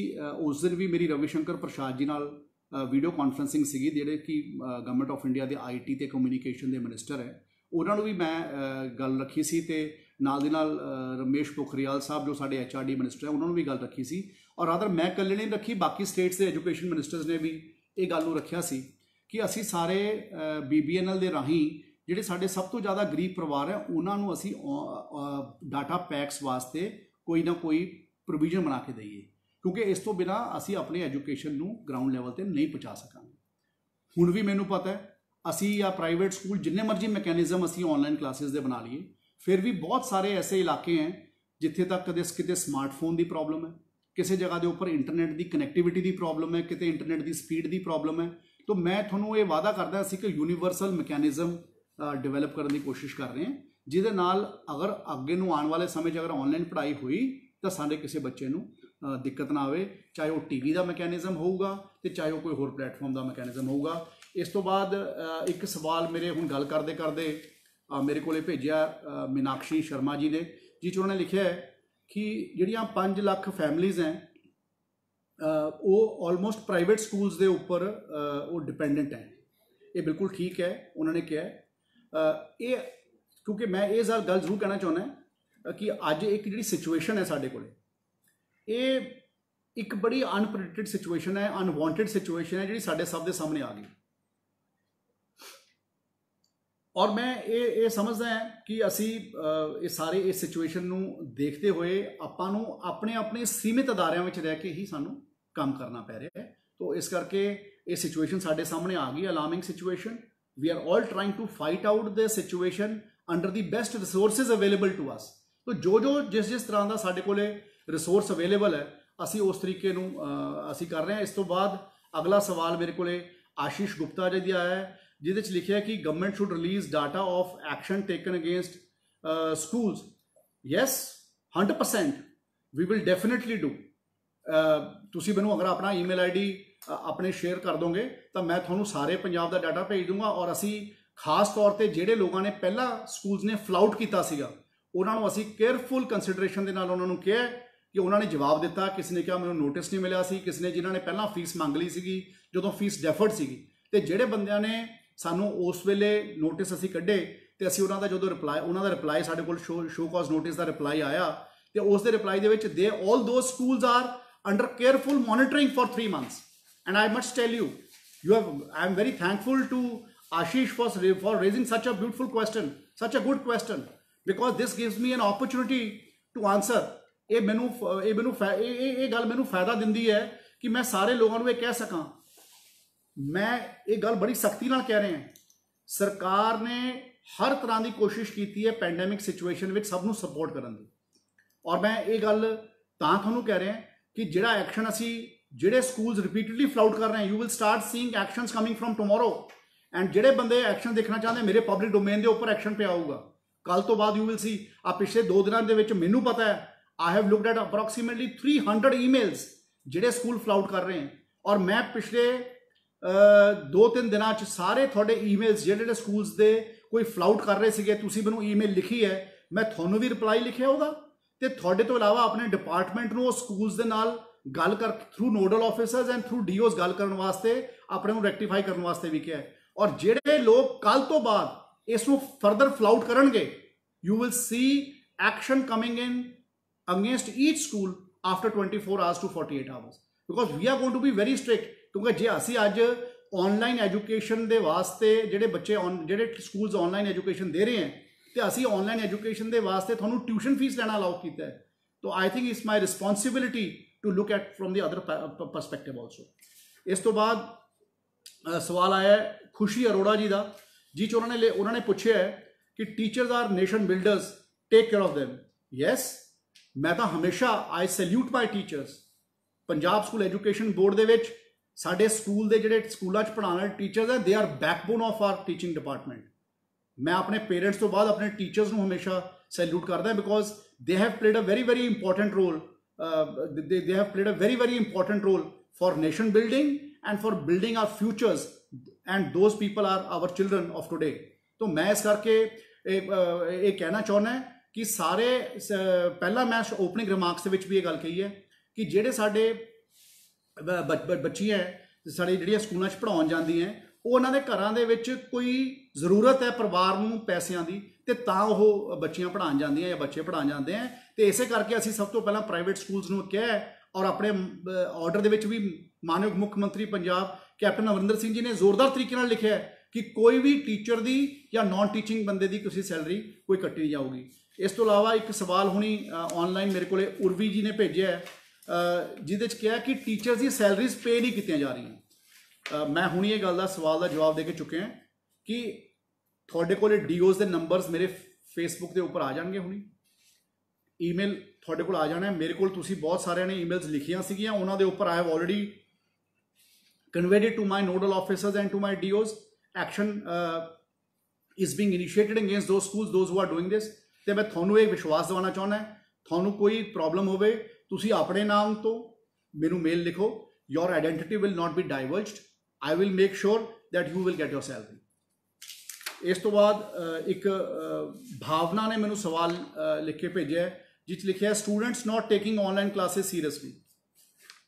उस दिन भी मेरी रविशंकर प्रसाद जी नाल वीडियो कॉन्फ्रेंसिंग सी, जिहड़े कि गवर्नमेंट ऑफ इंडिया के IT ते कम्यूनीकेशन के मिनिस्टर है, उन्होंने भी मैं गल रखी सी, ते नाल दी नाल रमेश पोखरियाल साहब जो साडे HRD मिनिस्टर है उन्होंने भी गल रखी सी, और अदर मैं कल्ले नहीं रखी, बाकी स्टेट्स के एजुकेशन मिनिस्टर्स ने भी ये गल नूं रखिया सी कि असी सारे BBNL के राही ਜਿਹੜੇ ਸਾਡੇ ਸਭ ਤੋਂ ਜ਼ਿਆਦਾ ਗਰੀਬ ਪਰਿਵਾਰ ਹੈ ਉਹਨਾਂ ਨੂੰ ਅਸੀਂ ਡਾਟਾ ਪੈਕਸ ਵਾਸਤੇ ਕੋਈ ਨਾ ਕੋਈ ਪ੍ਰੋਵੀਜ਼ਨ ਬਣਾ ਕੇ ਦਈਏ, ਕਿਉਂਕਿ ਇਸ ਤੋਂ ਬਿਨਾਂ ਅਸੀਂ ਆਪਣੀ ਐਜੂਕੇਸ਼ਨ ਨੂੰ ਗਰਾਊਂਡ ਲੈਵਲ ਤੇ ਨਹੀਂ ਪਹੁੰਚਾ ਸਕਾਂਗੇ। ਹੁਣ ਵੀ ਮੈਨੂੰ ਪਤਾ ਹੈ ਅਸੀਂ ਜਾਂ ਪ੍ਰਾਈਵੇਟ ਸਕੂਲ ਜਿੰਨੇ ਮਰਜ਼ੀ ਮੈਕੈਨਿਜ਼ਮ ਅਸੀਂ ਆਨਲਾਈਨ ਕਲਾਸਿਸ ਦੇ ਬਣਾ ਲਈਏ, ਫਿਰ ਵੀ ਬਹੁਤ ਸਾਰੇ ਐਸੇ ਇਲਾਕੇ ਹੈ ਜਿੱਥੇ ਤੱਕ ਕਿਤੇ ਸਮਾਰਟਫੋਨ ਦੀ ਪ੍ਰੋਬਲਮ ਹੈ, ਕਿਸੇ ਜਗ੍ਹਾ ਦੇ ਉੱਪਰ ਇੰਟਰਨੈਟ ਦੀ ਕਨੈਕਟੀਵਿਟੀ ਦੀ ਪ੍ਰੋਬਲਮ ਹੈ, ਕਿਤੇ ਇੰਟਰਨੈਟ ਦੀ ਸਪੀਡ ਦੀ ਪ੍ਰੋਬਲਮ ਹੈ। ਤਾਂ ਮੈਂ ਤੁਹਾਨੂੰ ਇਹ ਵਾਅਦਾ ਕਰਦਾ ਸੀ ਕਿ ਯੂਨੀਵਰਸਲ ਮੈਕੈਨਿਜ਼ਮ ਡਿਵੈਲਪ ਕਰਨ ਦੀ ਕੋਸ਼ਿਸ਼ ਕਰ ਰਹੇ ਹਾਂ, ਜਿਹਦੇ ਨਾਲ ਅਗਰ ਅੱਗੇ ਨੂੰ ਆਉਣ ਵਾਲੇ ਸਮੇਂ 'ਚ ਅਗਰ ਆਨਲਾਈਨ ਪੜ੍ਹਾਈ ਹੋਈ ਤਾਂ ਸਾਡੇ ਕਿਸੇ ਬੱਚੇ ਨੂੰ ਦਿੱਕਤ ਨਾ ਆਵੇ, ਚਾਹੇ ਉਹ ਟੀਵੀ ਦਾ ਮੈਕੈਨਿਜ਼ਮ ਹੋਊਗਾ ਤੇ ਚਾਹੇ ਉਹ ਕੋਈ ਹੋਰ ਪਲੇਟਫਾਰਮ ਦਾ ਮੈਕੈਨਿਜ਼ਮ ਹੋਊਗਾ। ਇਸ ਤੋਂ ਬਾਅਦ ਇੱਕ ਸਵਾਲ ਮੇਰੇ ਹੁਣ ਗੱਲ ਕਰਦੇ ਕਰਦੇ ਮੇਰੇ ਕੋਲੇ ਭੇਜਿਆ ਮੀਨਾਕਸ਼ੀ ਸ਼ਰਮਾ ਜੀ ਨੇ, ਜਿਸ 'ਚ ਉਹਨਾਂ ਨੇ ਲਿਖਿਆ ਹੈ ਕਿ ਜਿਹੜੀਆਂ 5 ਲੱਖ ਫੈਮਲੀਜ਼ ਹੈ ਉਹ ਆਲਮੋਸਟ ਪ੍ਰਾਈਵੇਟ ਸਕੂਲਸ ਦੇ ਉੱਪਰ ਉਹ ਡਿਪੈਂਡੈਂਟ ਹੈ। ਇਹ ਬਿਲਕੁਲ ਠੀਕ ਹੈ, ਉਹਨਾਂ ਨੇ ਕਿਹਾ ਇਹ, ਕਿਉਂਕਿ ਮੈਂ ਇਹ ਗੱਲ ਜ਼ਰੂਰ ਕਹਿਣਾ ਚਾਹੁੰਦਾ ਕਿ ਅੱਜ ਇੱਕ ਜਿਹੜੀ ਸਿਚੁਏਸ਼ਨ ਹੈ ਸਾਡੇ ਕੋਲੇ, ਇਹ ਇੱਕ ਬੜੀ ਅਨਪ੍ਰੈਡਿਕਟਡ ਸਿਚੁਏਸ਼ਨ ਹੈ, ਅਨਵਾਂਟਡ ਸਿਚੁਏਸ਼ਨ ਹੈ ਜਿਹੜੀ ਸਾਡੇ ਸਭ ਦੇ ਸਾਹਮਣੇ ਆ ਗਈ। ਔਰ ਮੈਂ ਇਹ ਸਮਝਦਾ ਹਾਂ ਕਿ ਅਸੀਂ ਇਹ ਸਾਰੇ ਇਸ ਸਿਚੁਏਸ਼ਨ ਨੂੰ ਦੇਖਦੇ ਹੋਏ ਆਪਾਂ ਨੂੰ ਆਪਣੇ ਸੀਮਿਤ ਅਦਾਰਿਆਂ ਵਿੱਚ ਰਹਿ ਕੇ ਹੀ ਸਾਨੂੰ ਕੰਮ ਕਰਨਾ ਪੈ ਰਿਹਾ ਹੈ। ਤੋ ਇਸ ਕਰਕੇ ਇਹ ਸਿਚੁਏਸ਼ਨ ਸਾਡੇ ਸਾਹਮਣੇ ਆ ਗਈ, alarming situation. We are all trying to fight out the situation under the best resources available to us. ਤੋ ਜੋ ਜਿਸ ਤਰ੍ਹਾਂ ਦਾ ਸਾਡੇ ਕੋਲੇ ਰਿਸੋਰਸ ਅਵੇਲੇਬਲ ਹੈ ਅਸੀਂ ਉਸ ਤਰੀਕੇ ਨੂੰ ਅਸੀਂ ਕਰ ਰਹੇ ਹਾਂ। ਇਸ ਤੋਂ ਬਾਅਦ ਅਗਲਾ ਸਵਾਲ ਮੇਰੇ ਕੋਲੇ ਆਸ਼ੀਸ਼ ਗੁਪਤਾ ਜੀ ਦਾ ਆਇਆ ਹੈ, ਜਿਹਦੇ 'ਚ ਲਿਖਿਆ ਕਿ government should release data of action taken against schools. Yes 100% we will definitely do. ਤੁਸੀਂ ਮੈਨੂੰ ਅਗਰ ਆਪਣਾ ਈਮੇਲ ਆਈਡੀ ਆਪਣੇ ਸ਼ੇਅਰ ਕਰ ਦੋਗੇ ਤਾਂ ਮੈਂ ਤੁਹਾਨੂੰ ਸਾਰੇ ਪੰਜਾਬ ਦਾ ਡਾਟਾ ਭੇਜ ਦੂੰਗਾ। ਔਰ ਅਸੀਂ ਖਾਸ ਤੌਰ ਤੇ ਜਿਹੜੇ ਲੋਕਾਂ ਨੇ ਪਹਿਲਾਂ ਸਕੂਲਸ ਨੇ ਫਲਾਊਟ ਕੀਤਾ ਸੀਗਾ ਉਹਨਾਂ ਨੂੰ ਅਸੀਂ ਕੇਅਰਫੁਲ ਕੰਸੀਡਰੇਸ਼ਨ ਦੇ ਨਾਲ ਉਹਨਾਂ ਨੂੰ ਕਿਹਾ ਕਿ ਉਹਨਾਂ ਨੇ ਜਵਾਬ ਦਿੱਤਾ। ਕਿਸੇ ਨੇ ਕਿਹਾ ਮੈਨੂੰ ਨੋਟਿਸ ਨਹੀਂ ਮਿਲਿਆ ਸੀ, ਕਿਸੇ ਨੇ ਜਿਨ੍ਹਾਂ ਨੇ ਪਹਿਲਾਂ ਫੀਸ ਮੰਗ ਲਈ ਸੀਗੀ ਜਦੋਂ ਫੀਸ ਡੈਫਰਡ ਸੀਗੀ, ਤੇ ਜਿਹੜੇ ਬੰਦਿਆਂ ਨੇ ਸਾਨੂੰ ਉਸ ਵੇਲੇ ਨੋਟਿਸ ਅਸੀਂ ਕੱਢੇ ਤੇ ਅਸੀਂ ਉਹਨਾਂ ਦਾ ਜਦੋਂ ਉਹਨਾਂ ਦਾ ਰਿਪਲਾਈ ਸਾਡੇ ਕੋਲ ਸ਼ੋ ਕਾਜ਼ ਨੋਟਿਸ ਦਾ ਰਿਪਲਾਈ ਆਇਆ ਤੇ ਉਸ ਦੇ ਰਿਪਲਾਈ ਦੇ ਵਿੱਚ ਦੇ all those schools are under careful monitoring for 3 months and I must tell you I am very thankful to Ashish for raising such a beautiful question, such a good question, because this gives me an opportunity to answer। ਇਹ ਗੱਲ ਮੈਨੂੰ ਫਾਇਦਾ ਦਿੰਦੀ ਹੈ ਕਿ ਮੈਂ ਸਾਰੇ ਲੋਕਾਂ ਨੂੰ ਇਹ ਕਹਿ ਸਕਾਂ। ਮੈਂ ਇਹ ਗੱਲ ਬੜੀ ਸਖਤੀ ਨਾਲ ਕਹਿ ਰਿਹਾ, ਸਰਕਾਰ ਨੇ ਹਰ ਤਰ੍ਹਾਂ ਦੀ ਕੋਸ਼ਿਸ਼ ਕੀਤੀ ਹੈ ਪੈਂਡੈਮਿਕ ਸਿਚੁਏਸ਼ਨ ਵਿੱਚ ਸਭ ਨੂੰ ਸਪੋਰਟ ਕਰਨ ਦੀ। ਔਰ ਮੈਂ ਇਹ ਗੱਲ ਤਾਂ ਤੁਹਾਨੂੰ ਕਹਿ ਰਿਹਾ ਕਿ ਜਿਹੜਾ ਐਕਸ਼ਨ ਅਸੀਂ ਜਿਹੜੇ ਸਕੂਲਸ ਰਿਪੀਟਡਲੀ ਫਲਾਊਟ ਕਰ ਰਹੇ ਹਾਂ, you will start seeing actions coming firm tomorrow. And ਜਿਹੜੇ ਬੰਦੇ ਐਕਸ਼ਨ ਦੇਖਣਾ ਚਾਹੁੰਦੇ ਮੇਰੇ ਪਬਲਿਕ ਡੋਮੇਨ ਦੇ ਉੱਪਰ ਐਕਸ਼ਨ ਪਿਆ ਹੋਊਗਾ ਕੱਲ ਤੋਂ ਬਾਅਦ। ਯੂ ਵਿਲ ਸੀ ਆ ਪਿਛਲੇ 2 ਦਿਨਾਂ ਦੇ ਵਿੱਚ ਮੈਨੂੰ ਪਤਾ ਹੈ I have looked at approximately 300 emails ਜਿਹੜੇ ਸਕੂਲ ਫਲਾਊਟ ਕਰ ਰਹੇ ਹਨ। ਔਰ ਮੈਂ ਪਿਛਲੇ 2-3 ਦਿਨਾਂ 'ਚ ਸਾਰੇ ਤੁਹਾਡੇ ਈਮੇਲਸ ਜਿਹੜੇ ਸਕੂਲਸ ਦੇ ਕੋਈ ਫਲਾਊਟ ਕਰ ਰਹੇ ਸੀਗੇ ਤੁਸੀਂ ਮੈਨੂੰ ਈਮੇਲ ਲਿਖੀ ਹੈ, ਮੈਂ ਤੁਹਾਨੂੰ ਵੀ ਰਿਪਲਾਈ ਲਿਖਿਆ ਉਹਦਾ, ਤੇ ਤੁਹਾਡੇ ਤੋਂ ਇਲਾਵਾ ਆਪਣੇ ਡਿਪਾਰਟਮੈਂਟ ਨੂੰ ਉਹ ਸਕੂਲਸ ਦੇ ਨਾਲ ਗੱਲ ਕਰ through nodal officers and throw dues ਗੱਲ ਕਰਨ ਵਾਸਤੇ ਆਪਣੇ ਨੂੰ ਰੈਕਟੀਫਾਈ ਕਰਨ ਵਾਸਤੇ ਵੀ ਕਿਹਾ ਹੈ। ਔਰ ਜਿਹੜੇ ਲੋਕ ਕੱਲ ਤੋਂ ਬਾਅਦ ਇਸ ਨੂੰ ਫਰਦਰ ਫਲਾਊਟ ਕਰਨਗੇ you will see action coming in against each school after 24 hours to 48 hours, because we are going to be very strict। ਕਿਉਂਕਿ ਜੇ ਅਸੀਂ ਅੱਜ ਆਨਲਾਈਨ ਐਜੂਕੇਸ਼ਨ ਦੇ ਵਾਸਤੇ ਜਿਹੜੇ ਬੱਚੇ ਜਿਹੜੇ ਸਕੂਲਸ ਆਨਲਾਈਨ ਐਜੂਕੇਸ਼ਨ ਦੇ ਰਹੇ ਹਨ ਤੇ ਅਸੀਂ ਆਨਲਾਈਨ ਐਜੂਕੇਸ਼ਨ ਦੇ ਵਾਸਤੇ ਤੁਹਾਨੂੰ ਟਿਊਸ਼ਨ ਫੀਸ ਲੈਣਾ ਅਲਾਉ ਕੀਤਾ ਹੈ, ਤਾਂ I think it's my responsibility to look at from the other perspective also. ਇਸ ਤੋਂ ਬਾਅਦ ਸਵਾਲ ਆਇਆ ਖੁਸ਼ੀ ਅਰੋੜਾ ਜੀ ਦਾ, ਜਿਸ 'ਚ ਉਹਨਾਂ ਨੇ ਪੁੱਛਿਆ ਹੈ ਕਿ teachers are nation builders, take care of them. Yes, ਮੈਂ ਤਾਂ ਹਮੇਸ਼ਾ I salute my teachers. Punjab school education board ਦੇ ਵਿੱਚ ਸਾਡੇ ਸਕੂਲ ਦੇ ਜਿਹੜੇ ਸਕੂਲਾਂ 'ਚ ਪੜ੍ਹਾਉਣ ਵਾਲੇ ਟੀਚਰਸ ਹੈ they are backbone of R teaching department. ਮੈਂ ਆਪਣੇ ਪੇਰੈਂਟਸ ਤੋਂ ਬਾਅਦ ਆਪਣੇ ਟੀਚਰਸ ਨੂੰ ਹਮੇਸ਼ਾ ਸੈਲਿਊਟ ਕਰਦਾ because they have played a very important role. they have played a very important role for nation building and for building our futures, and those people are our children of today। तो मैं इस करके ਇਹ ਕਹਿਣਾ ਚਾਹੁੰਦਾ ਕਿ ਸਾਰੇ ਪਹਿਲਾਂ ਮੈਂ ਓਪਨਿੰਗ ਰਿਮਾਰਕਸ ਦੇ ਵਿੱਚ ਵੀ ਇਹ ਗੱਲ ਕਹੀ ਹੈ ਕਿ ਜਿਹੜੇ ਸਾਡੇ ਬੱਚੀਆਂ ਸਾਡੇ ਜਿਹੜੀਆਂ ਸਕੂਲਾਂ 'ਚ ਪੜ੍ਹਾਉਣ ਜਾਂਦੀਆਂ ਉਹ ਉਹਨਾਂ ਦੇ ਘਰਾਂ ਦੇ ਵਿੱਚ ਕੋਈ ਜ਼ਰੂਰਤ ਹੈ ਪਰਿਵਾਰ ਨੂੰ ਪੈਸਿਆਂ ਦੀ ਤੇ ਤਾਂ ਉਹ ਬੱਚੀਆਂ ਪੜ੍ਹਾਉਣ ਜਾਂਦੀਆਂ ਜਾਂ ਬੱਚੇ ਪੜ੍ਹਾਉਣ ਜਾਂਦੇ ਆ। ਤੇ ਇਸੇ ਕਰਕੇ ਅਸੀਂ ਸਭ ਤੋਂ ਪਹਿਲਾਂ ਪ੍ਰਾਈਵੇਟ ਸਕੂਲਸ ਨੂੰ ਕਿਹਾ ਔਰ ਆਪਣੇ ਆਰਡਰ ਦੇ ਵਿੱਚ ਵੀ ਮਾਨਯੋਗ ਮੁੱਖ ਮੰਤਰੀ ਪੰਜਾਬ ਕੈਪਟਨ ਅਮਰਿੰਦਰ ਸਿੰਘ ਜੀ ਨੇ ਜ਼ੋਰਦਾਰ ਤਰੀਕੇ ਨਾਲ ਲਿਖਿਆ कि कोई भी टीचर दी या नॉन टीचिंग बंदे दी किसी सैलरी कोई कट्टी नहीं जाऊगी। इस तो इलावा एक सवाल हुणी ऑनलाइन मेरे को उर्वी जी ने भेजा है, जिहदे च क्या कि टीचर्स की सैलरीज पे नहीं कीतियां जा रही। मैं हुणी ये गल दा सवाल का जवाब दे के चुके हैं कि थोड़े को डीओज के नंबरस मेरे फेसबुक के उपर आ जाएंगे, हुणी ईमेल थोड़े को आ जाना है। मेरे को बहुत सारे ने ईमेल्स लिखियां सीगियां, उन्होंने उपर I have already conveyed it to my nodal officers and to my DOs. Action is being initiated against those schools those who are doing this. तो मैं थोनू एक विश्वास दिवाना चाहना है, थोनू कोई प्रॉब्लम होवे तुसी अपने नाम तो मैनू मेल लिखो, your identity will not be divulged, I will make sure that you will get your salary. इस तो बाद एक भावना ने मैनू सवाल लिख के भेजा है जिस लिखा है students not taking online classes seriously.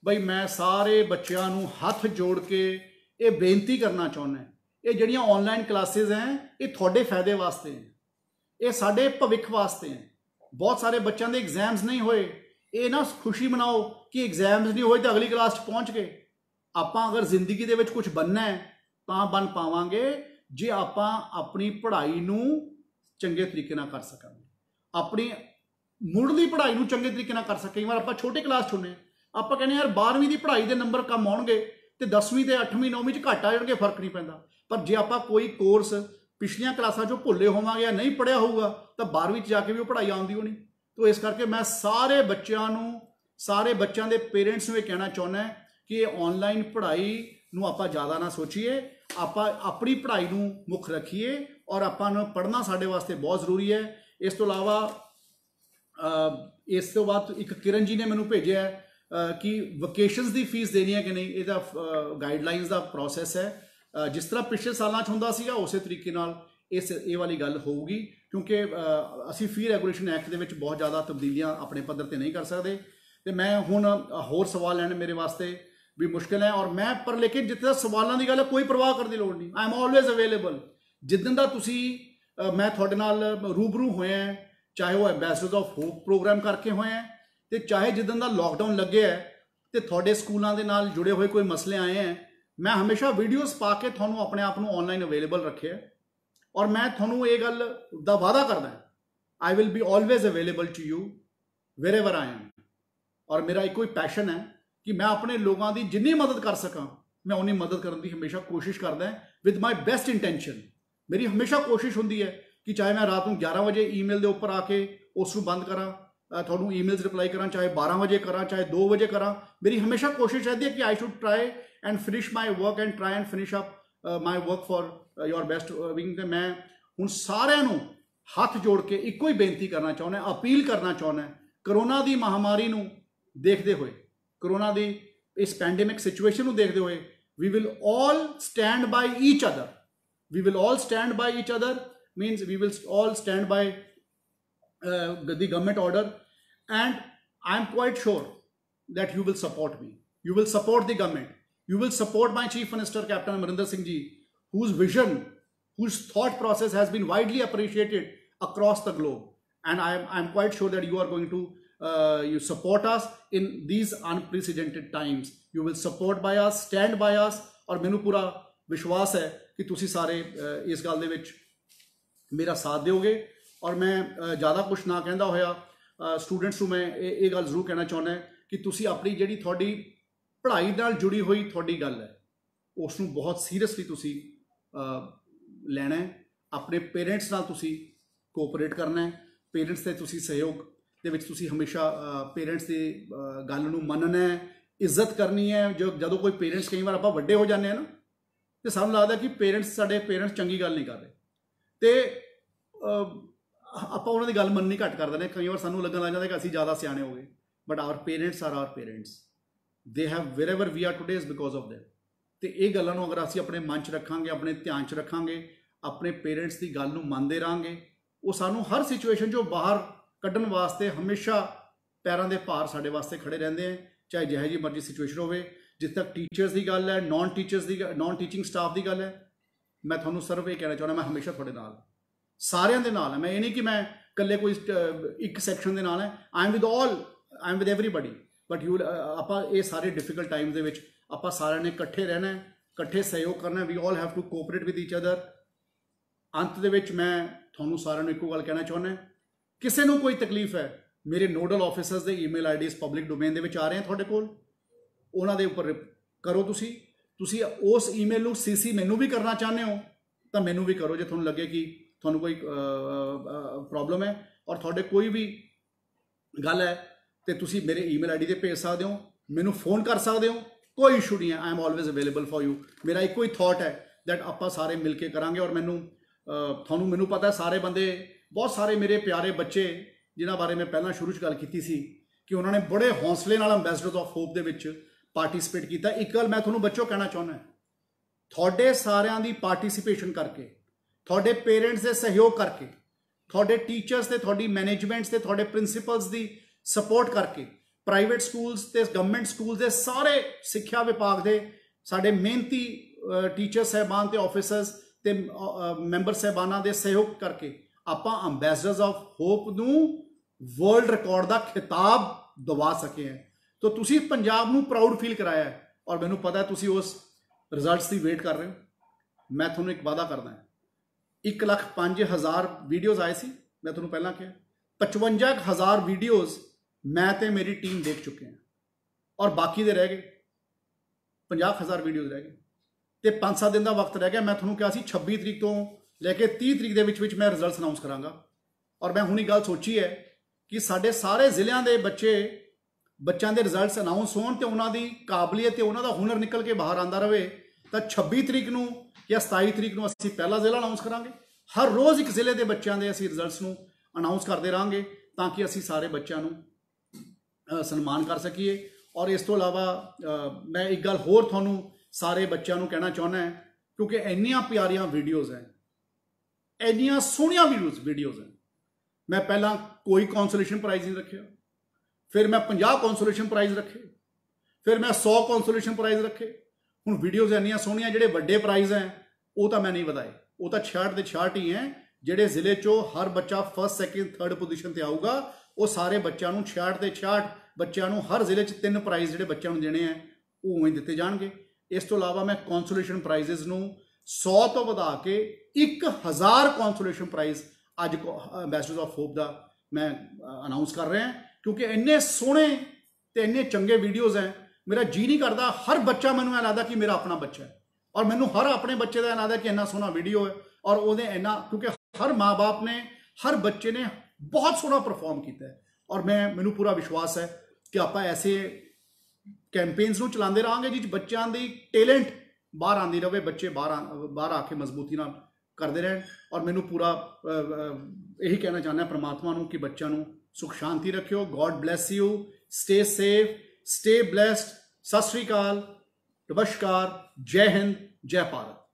बई मैं सारे बच्चों नू हथ जोड़ के ये बेनती करना चाहुंदा है, ये जिहड़ियां ऑनलाइन क्लासेस हैं ये थोड़े फायदे वास्ते हैं, ये साडे भविख वास्ते हैं। बहुत सारे बच्चों के एग्जाम्स नहीं होए, ये ना खुशी मनाओ कि एग्जाम्स नहीं होए तो अगली क्लास पहुँच गए। आपां अगर जिंदगी दे विच कुछ बनना है तो बन पावांगे जे आपां अपनी पढ़ाई नू चंगे तरीके नाल कर सकांगे, अपनी मुढ़ली पढ़ाई नू चंगे तरीके नाल कर सकांगे। कई बार आपां छोटे क्लास चुने, आपां कहने यार 12वीं की पढ़ाई के नंबर कम आउणगे तो 10वीं ते 8वीं 9वीं च घट आ जाणगे, फर्क नहीं पैंदा। पर जे आपां कोई कोर्स पिछलियां क्लासां चों भुल्ले होवांगे या नहीं पढ़िया होऊगा तो 12वीं च जाके भी वो पढ़ाई आउंदी होनी। तो इस करके मैं सारे बच्चों नू, सारे बच्चों के पेरेंट्स नू कहना चाहुंदा कि ऑनलाइन पढ़ाई नू आपां ज़्यादा ना सोचीए, आपां अपनी पढ़ाई नू मुख रखिए और आपां नू पढ़ना साडे वास्ते बहुत जरूरी है। इस तो इलावा इस तो बाद एक किरण जी ने मैनू भेजा है कि वकेशनस की फीस देनी है कि नहीं, यदा गाइडलाइंस का प्रोसैस है। जिस तरह पिछले सालों हुंदा सीगा उस तरीके नाल ये वाली गल होगी, क्योंकि असी फी रेगूलेशन एक्ट दे विच बहुत ज़्यादा तब्दीलियां अपने पद्धर ते नहीं कर सकते। तो मैं हुण होर सवाल लैने मेरे वास्ते भी मुश्किल है, और मैं पर लेकिन जितने सवालों की गल है कोई परवाह करने की लोड़ नहीं, आई एम ऑलवेज अवेलेबल। जिदन दा तुसी मैं थोड़े नाल रूबरू होए हैं, चाहे वो एम्बेसडर्स ऑफ होप प्रोग्राम करके होए हैं, तो चाहे जिदन दा लॉकडाउन लगे है तो थोड़े स्कूलों के नाल जुड़े हुए कोई मसले आए हैं, मैं हमेशा वीडियोस पा के थोनों अपने आप को ऑनलाइन अवेलेबल रखे है। और मैं थोनों ये गल दा वादा करदा है, I will be always available to you wherever I am. और मेरा एक कोई पैशन है कि मैं अपने लोगों की जिन्नी मदद कर सका मैं उन्नी मदद करने की हमेशा कोशिश करदा है विद माई बेस्ट इंटेंशन। मेरी हमेशा कोशिश होंदी है कि चाहे मैं रात को 11 बजे ईमेल के उपर आके उसको बंद करा, थोनों ईमेल्स रिप्लाई करा, चाहे 12 बजे करा, चाहे 2 बजे करा, मेरी हमेशा कोशिश रहती है कि I should try and finish my work and try and finish up my work for your best wing. तो मैं हूँ सारिਆਂ ਨੂੰ हथ जोड़ के एको ही बेनती करना चाहुंदा, अपील करना चाहुंदा, करोना की महामारी नूं देखते हुए, करोना की इस पैंडेमिक सिचुएशन नूं देखते हुए, we will all stand by each other, we will all stand by each other means we will all stand by the government order, and I am quite sure that you will support me, you will support the government, you will support my Chief Minister Captain Amarinder Singh ji, whose vision, whose thought process has been widely appreciated across the globe, and I am quite sure that you are going to you support us in these unprecedented times, you will support by us, stand by us। और मैनू पूरा विश्वास है कि तुसी सारे इस गल दे विच मेरा साथ दोगे। और मैं ज़्यादा कुछ ना कहता होया स्टूडेंट्स को मैं ये गल जरूर कहना चाहुंदा कि तुसी अपनी जिहड़ी थोड़ी पढ़ाई नाल जुड़ी हुई थोड़ी गल है उसनूं बहुत सीरियसली तुसी लैना है, अपने पेरेंट्स नाल तुसी कोऑपरेट करना है, पेरेंट्स के तुसी सहयोग दे विच तुसी हमेशा पेरेंट्स की गल नूं मनना है, इज्जत करनी है। जदों कोई पेरेंट्स कई बार आपां वड्डे हो जाते हैं ना तो सानूं लगदा कि पेरेंट्स साडे पेरेंट्स चंगी गल नहीं कर रहे, तो ਆਪਾਂ ਉਹਨਾਂ ਦੀ ਗੱਲ ਮੰਨਣੀ ਘੱਟ ਕਰ ਦਿੰਦੇ। ਕਈ ਵਾਰ ਸਾਨੂੰ ਲੱਗਣ ਲੱਗ ਜਾਂਦਾ ਕਿ ਅਸੀਂ ਜ਼ਿਆਦਾ ਸਿਆਣੇ ਹੋ ਗਏ, but our parents are our parents, they have wherever we are today is because of them. ਅਤੇ ਇਹ ਗੱਲਾਂ ਨੂੰ ਅਗਰ ਅਸੀਂ ਆਪਣੇ ਮਨ 'ਚ ਰੱਖਾਂਗੇ, ਆਪਣੇ ਧਿਆਨ 'ਚ ਰੱਖਾਂਗੇ, ਆਪਣੇ ਪੇਰੈਂਟਸ ਦੀ ਗੱਲ ਨੂੰ ਮੰਨਦੇ ਰਹਾਂਗੇ, ਉਹ ਸਾਨੂੰ ਹਰ ਸਿਚੁਏਸ਼ਨ 'ਚੋਂ ਬਾਹਰ ਕੱਢਣ ਵਾਸਤੇ ਹਮੇਸ਼ਾ ਪੈਰਾਂ ਦੇ ਭਾਰ ਸਾਡੇ ਵਾਸਤੇ ਖੜੇ ਰਹਿੰਦੇ ਹੈ, ਚਾਹੇ ਜਿਹੋ ਜਿਹੀ ਮਰਜ਼ੀ ਸਿਚੁਏਸ਼ਨ ਹੋਵੇ। ਜਿੱਥੇ ਤੱਕ ਟੀਚਰਸ ਦੀ ਗੱਲ ਹੈ, ਨॉन ਟੀਚਿੰਗ ਸਟਾਫ ਦੀ ਗੱਲ ਹੈ, ਮੈਂ ਤੁਹਾਨੂੰ ਸਿਰਫ ਇਹ ਕਹਿਣਾ ਚਾਹੁੰਦਾ ਮੈਂ ਹਮੇਸ਼ਾ ਤੁਹਾਡੇ ਨਾਲ ਸਾਰਿਆਂ ਦੇ ਨਾਲ ਹੈ। ਮੈਂ ਇਹ ਨਹੀਂ ਕਿ ਮੈਂ ਇਕੱਲੇ ਕੋਈ ਇੱਕ ਸੈਕਸ਼ਨ ਦੇ ਨਾਲ ਹੈ, I am with everybody, but you ਆਪਾਂ ਇਹ ਸਾਰੇ ਡਿਫਿਕਲਟ ਟਾਈਮਸ ਦੇ ਵਿੱਚ ਆਪਾਂ ਸਾਰਿਆਂ ਨੇ ਇਕੱਠੇ ਰਹਿਣਾ ਹੈ, ਇਕੱਠੇ ਸਹਿਯੋਗ ਕਰਨਾ। We all have to cooperate with each other. ਅੰਤ ਦੇ ਵਿੱਚ ਮੈਂ ਤੁਹਾਨੂੰ ਸਾਰਿਆਂ ਨੂੰ ਇੱਕੋ ਗੱਲ ਕਹਿਣਾ ਚਾਹੁੰਦਾ, ਕਿਸੇ ਨੂੰ ਕੋਈ ਤਕਲੀਫ ਹੈ, ਮੇਰੇ ਨੋਡਲ ਆਫਿਸਰਸ ਦੇ ਈਮੇਲ ਆਈਡੀਜ਼ ਪਬਲਿਕ ਡੋਮੇਨ ਦੇ ਵਿੱਚ ਆ ਰਹੇ ਆ ਤੁਹਾਡੇ ਕੋਲ, ਉਹਨਾਂ ਦੇ ਉੱਪਰ ਕਰੋ। ਤੁਸੀਂ ਉਸ ਈਮੇਲ ਨੂੰ ਸੀਸੀ ਮੈਨੂੰ ਵੀ ਕਰਨਾ ਚਾਹੁੰਦੇ ਹੋ ਤਾਂ ਮੈਨੂੰ ਵੀ ਕਰੋ, ਜੇ ਤੁਹਾਨੂੰ ਲੱਗੇ ਕਿ ਤੁਹਾਨੂੰ ਕੋਈ ਪ੍ਰੋਬਲਮ ਹੈ ਔਰ ਤੁਹਾਡੇ ਕੋਈ ਵੀ ਗੱਲ ਹੈ ਤੇ ਤੁਸੀਂ ਮੇਰੇ ਈਮੇਲ ਆਈਡੀ ਤੇ ਭੇਜ ਸਕਦੇ ਹੋ, ਮੈਨੂੰ ਫੋਨ ਕਰ ਸਕਦੇ ਹੋ, ਕੋਈ ਇਸ਼ੂ ਨਹੀਂ ਹੈ। I am always available for you. ਮੇਰਾ ਇੱਕੋ ਹੀ ਥਾਟ ਹੈ ਦੈਟ ਆਪਾਂ ਸਾਰੇ ਮਿਲ ਕੇ ਕਰਾਂਗੇ। ਔਰ ਮੈਨੂੰ ਪਤਾ ਸਾਰੇ ਬੰਦੇ, ਬਹੁਤ ਸਾਰੇ ਮੇਰੇ ਪਿਆਰੇ ਬੱਚੇ ਜਿਨ੍ਹਾਂ ਬਾਰੇ ਮੈਂ ਪਹਿਲਾਂ ਸ਼ੁਰੂ 'ਚ ਗੱਲ ਕੀਤੀ ਸੀ ਕਿ ਉਹਨਾਂ ਨੇ ਬੜੇ ਹੌਸਲੇ ਨਾਲ ਐਂਬੈਸਡਰਸ ਆਫ ਹੋਪ ਦੇ ਵਿੱਚ ਪਾਰਟਿਸਿਪੇਟ ਕੀਤਾ। ਇੱਕ ਗੱਲ ਮੈਂ ਤੁਹਾਨੂੰ ਬੱਚੋ ਕਹਿਣਾ ਚਾਹੁੰਦਾ, ਤੁਹਾਡੇ ਸਾਰਿਆਂ ਦੀ ਪਾਰਟਿਸਿਪੇਸ਼ਨ ਕਰਕੇ, ਤੁਹਾਡੇ ਪੇਰੈਂਟਸ ਦੇ ਸਹਿਯੋਗ ਕਰਕੇ, ਤੁਹਾਡੇ ਟੀਚਰਸ ਤੇ ਤੁਹਾਡੀ ਮੈਨੇਜਮੈਂਟਸ ਤੇ ਤੁਹਾਡੇ ਪ੍ਰਿੰਸੀਪਲਸ ਦੀ ਸਪੋਰਟ ਕਰਕੇ, ਪ੍ਰਾਈਵੇਟ ਸਕੂਲਸ ਤੇ ਗਵਰਨਮੈਂਟ ਸਕੂਲਸ ਦੇ ਸਾਰੇ ਸਿੱਖਿਆ ਵਿਭਾਗ ਦੇ ਸਾਡੇ ਮਿਹਨਤੀ ਟੀਚਰ ਸਾਹਿਬਾਨ ਤੇ ਆਫਿਸਰਸ ਤੇ ਮੈਂਬਰ ਸਾਹਿਬਾਨਾਂ ਦੇ ਸਹਿਯੋਗ ਕਰਕੇ ਆਪਾਂ ਐਂਬੈਸਡਰਸ ਆਫ ਹੋਪ ਨੂੰ ਵਰਲਡ ਰਿਕਾਰਡ ਦਾ ਖਿਤਾਬ ਦਿਵਾ ਸਕੇ ਹਾਂ। ਤਾਂ ਤੁਸੀਂ ਪੰਜਾਬ ਨੂੰ ਪ੍ਰਾਊਡ ਫੀਲ ਕਰਾਇਆ ਹੈ ਔਰ ਮੈਨੂੰ ਪਤਾ ਤੁਸੀਂ ਉਸ ਰਿਜ਼ਲਟਸ ਦੀ ਵੇਟ ਕਰ ਰਹੇ ਹੋ। ਮੈਂ ਤੁਹਾਨੂੰ ਇੱਕ ਵਾਅਦਾ ਕਰਦਾ, 1,05,000 ਵੀਡੀਓਜ਼ ਆਏ ਸੀ, ਮੈਂ ਤੁਹਾਨੂੰ ਪਹਿਲਾਂ ਕਿਹਾ 55,000 ਵੀਡੀਓਜ਼ ਮੈਂ ਤੇ ਮੇਰੀ ਟੀਮ ਦੇਖ ਚੁੱਕੇ ਹਾਂ ਔਰ ਬਾਕੀ ਦੇ ਰਹਿ ਗਏ 50,000 ਵੀਡੀਓਜ਼ ਰਹਿ ਗਏ ਤੇ 5-7 ਦਿਨ ਦਾ ਵਕਤ ਰਹਿ ਗਿਆ। ਮੈਂ ਤੁਹਾਨੂੰ ਕਿਹਾ ਸੀ 26 ਤਰੀਕ ਤੋਂ ਲੈ ਕੇ 30 ਤਰੀਕ ਦੇ ਵਿੱਚ ਮੈਂ ਰਿਜ਼ਲਟਸ ਅਨਾਉਂਸ ਕਰਾਂਗਾ ਔਰ ਮੈਂ ਹੁਣੀ ਗੱਲ ਸੋਚੀ ਹੈ ਕਿ ਸਾਡੇ ਸਾਰੇ ਜ਼ਿਲ੍ਹਿਆਂ ਦੇ ਬੱਚਿਆਂ ਦੇ ਰਿਜ਼ਲਟਸ ਅਨਾਉਂਸ ਹੋਣ ਤੇ ਉਹਨਾਂ ਦੀ ਕਾਬਲੀਅਤ ਤੇ ਉਹਨਾਂ ਦਾ ਹੁਨਰ ਨਿਕਲ ਕੇ ਬਾਹਰ ਆਉਂਦਾ ਰਹੇ ਤਾਂ 26 ਤਰੀਕ ਨੂੰ ਜਾਂ 27 ਤਰੀਕ ਨੂੰ ਅਸੀਂ ਪਹਿਲਾ ਜ਼ਿਲ੍ਹਾ ਅਨਾਉਂਸ ਕਰਾਂਗੇ। ਹਰ ਰੋਜ਼ ਇੱਕ ਜ਼ਿਲ੍ਹੇ ਦੇ ਬੱਚਿਆਂ ਦੇ ਅਸੀਂ ਰਿਜ਼ਲਟਸ ਨੂੰ ਅਨਾਉਂਸ ਕਰਦੇ ਰਹਾਂਗੇ ਤਾਂ ਕਿ ਅਸੀਂ ਸਾਰੇ ਬੱਚਿਆਂ ਨੂੰ ਸਨਮਾਨ ਕਰ ਸਕੀਏ। ਔਰ ਇਸ ਤੋਂ ਇਲਾਵਾ ਮੈਂ ਇੱਕ ਗੱਲ ਹੋਰ ਤੁਹਾਨੂੰ ਸਾਰੇ ਬੱਚਿਆਂ ਨੂੰ ਕਹਿਣਾ ਚਾਹੁੰਦਾ ਹਾਂ, ਕਿਉਂਕਿ ਇੰਨੀਆਂ ਪਿਆਰੀਆਂ ਵੀਡੀਓਜ਼ ਹੈ, ਇੰਨੀਆਂ ਸੋਹਣੀਆਂ ਵੀਡੀਓਜ਼ ਹੈ। ਮੈਂ ਪਹਿਲਾਂ ਕੋਈ ਕੌਂਸੋਲੇਸ਼ਨ ਪ੍ਰਾਈਜ਼ ਨਹੀਂ ਰੱਖਿਆ, ਫਿਰ ਮੈਂ 50 ਕੌਂਸੋਲੇਸ਼ਨ ਪ੍ਰਾਈਜ਼ ਰੱਖੇ, ਫਿਰ ਮੈਂ 100 ਕੌਂਸੋਲੇਸ਼ਨ ਪ੍ਰਾਈਜ਼ ਰੱਖੇ। ਹੁਣ ਵੀਡੀਓਜ਼ ਇੰਨੀਆਂ ਸੋਹਣੀਆਂ, ਜਿਹੜੇ ਵੱਡੇ ਪ੍ਰਾਈਜ਼ ਹੈ ਉਹ ਤਾਂ ਮੈਂ ਨਹੀਂ ਵਧਾਏ, ਉਹ ਤਾਂ 66 ਦੇ 66 ਹੀ ਹੈ। ਜਿਹੜੇ ਜ਼ਿਲ੍ਹੇ 'ਚੋਂ ਹਰ ਬੱਚਾ ਫਸਟ ਸੈਕਿੰਡ ਥਰਡ ਪੋਜੀਸ਼ਨ ਤੇ ਆਊਗਾ ਉਹ ਸਾਰੇ ਬੱਚਿਆਂ ਨੂੰ 66 ਦੇ 66 ਬੱਚਿਆਂ ਨੂੰ ਹਰ ਜ਼ਿਲ੍ਹੇ 'ਚ 3 ਪ੍ਰਾਈਜ਼ ਜਿਹੜੇ ਬੱਚਿਆਂ ਨੂੰ ਦੇਣੇ ਆ ਉਹ ਉਵੇਂ ਦਿੱਤੇ ਜਾਣਗੇ। ਇਸ ਤੋਂ ਇਲਾਵਾ ਮੈਂ ਕੌਂਸੋਲੇਸ਼ਨ ਪ੍ਰਾਈਜ਼ਸ ਨੂੰ 100 ਤੋਂ ਵਧਾ ਕੇ 1000 ਕੌਂਸੋਲੇਸ਼ਨ ਪ੍ਰਾਈਜ਼ ਅੱਜ ਐਂਬੈਸਡਰਸ ਆਫ ਹੋਪ ਦਾ ਮੈਂ ਅਨਾਉਂਸ ਕਰ ਰਿਹਾ, ਕਿਉਂਕਿ ਇੰਨੇ ਸੋਹਣੇ ਤੇ ਇੰਨੇ ਚੰਗੇ ਵੀਡੀਓਜ਼ ਹੈ। ਮੇਰਾ ਜੀ ਨਹੀਂ ਕਰਦਾ, ਹਰ ਬੱਚਾ ਮੈਨੂੰ ਇਹ ਲੱਗਦਾ ਕਿ ਮੇਰਾ ਆਪਣਾ ਬੱਚਾ ਹੈ ਔਰ ਮੈਨੂੰ ਹਰ ਆਪਣੇ ਬੱਚੇ ਦਾ ਇਹ ਲੱਗਦਾ ਕਿ ਇੰਨਾ ਸੋਹਣਾ ਵੀਡੀਓ ਹੈ ਔਰ ਉਹਦੇ ਇੰਨਾ, ਕਿਉਂਕਿ ਹਰ ਮਾਂ-ਬਾਪ ਨੇ, ਹਰ ਬੱਚੇ ਨੇ ਬਹੁਤ ਸੋਹਣਾ ਪਰਫਾਰਮ ਕੀਤਾ ਹੈ ਔਰ ਮੈਨੂੰ ਪੂਰਾ ਵਿਸ਼ਵਾਸ ਹੈ ਕਿ ਆਪਾਂ ਐਸੇ ਕੈਂਪੇਨਸ ਨੂੰ ਚਲਾਉਂਦੇ ਰਹਾਂਗੇ ਜਿਸ ਬੱਚਿਆਂ ਦੀ ਟੈਲੈਂਟ ਬਾਹਰ ਆਉਂਦੀ ਰਹੇ, ਬੱਚੇ ਬਾਹਰ ਆ ਕੇ ਮਜ਼ਬੂਤੀ ਨਾਲ ਕਰਦੇ ਰਹਿਣ। ਔਰ ਮੈਨੂੰ ਪੂਰਾ ਇਹੀ ਕਹਿਣਾ ਚਾਹੁੰਦਾ ਪ੍ਰਮਾਤਮਾ ਨੂੰ ਕਿ ਬੱਚਿਆਂ ਨੂੰ ਸੁਖ ਸ਼ਾਂਤੀ ਰੱਖਿਓ। God bless you, stay safe, stay blessed. ਸਤਿ ਸ਼੍ਰੀ ਅਕਾਲ, ਨਮਸਕਾਰ, ਜੈ ਹਿੰਦ, ਜੈ ਭਾਰਤ।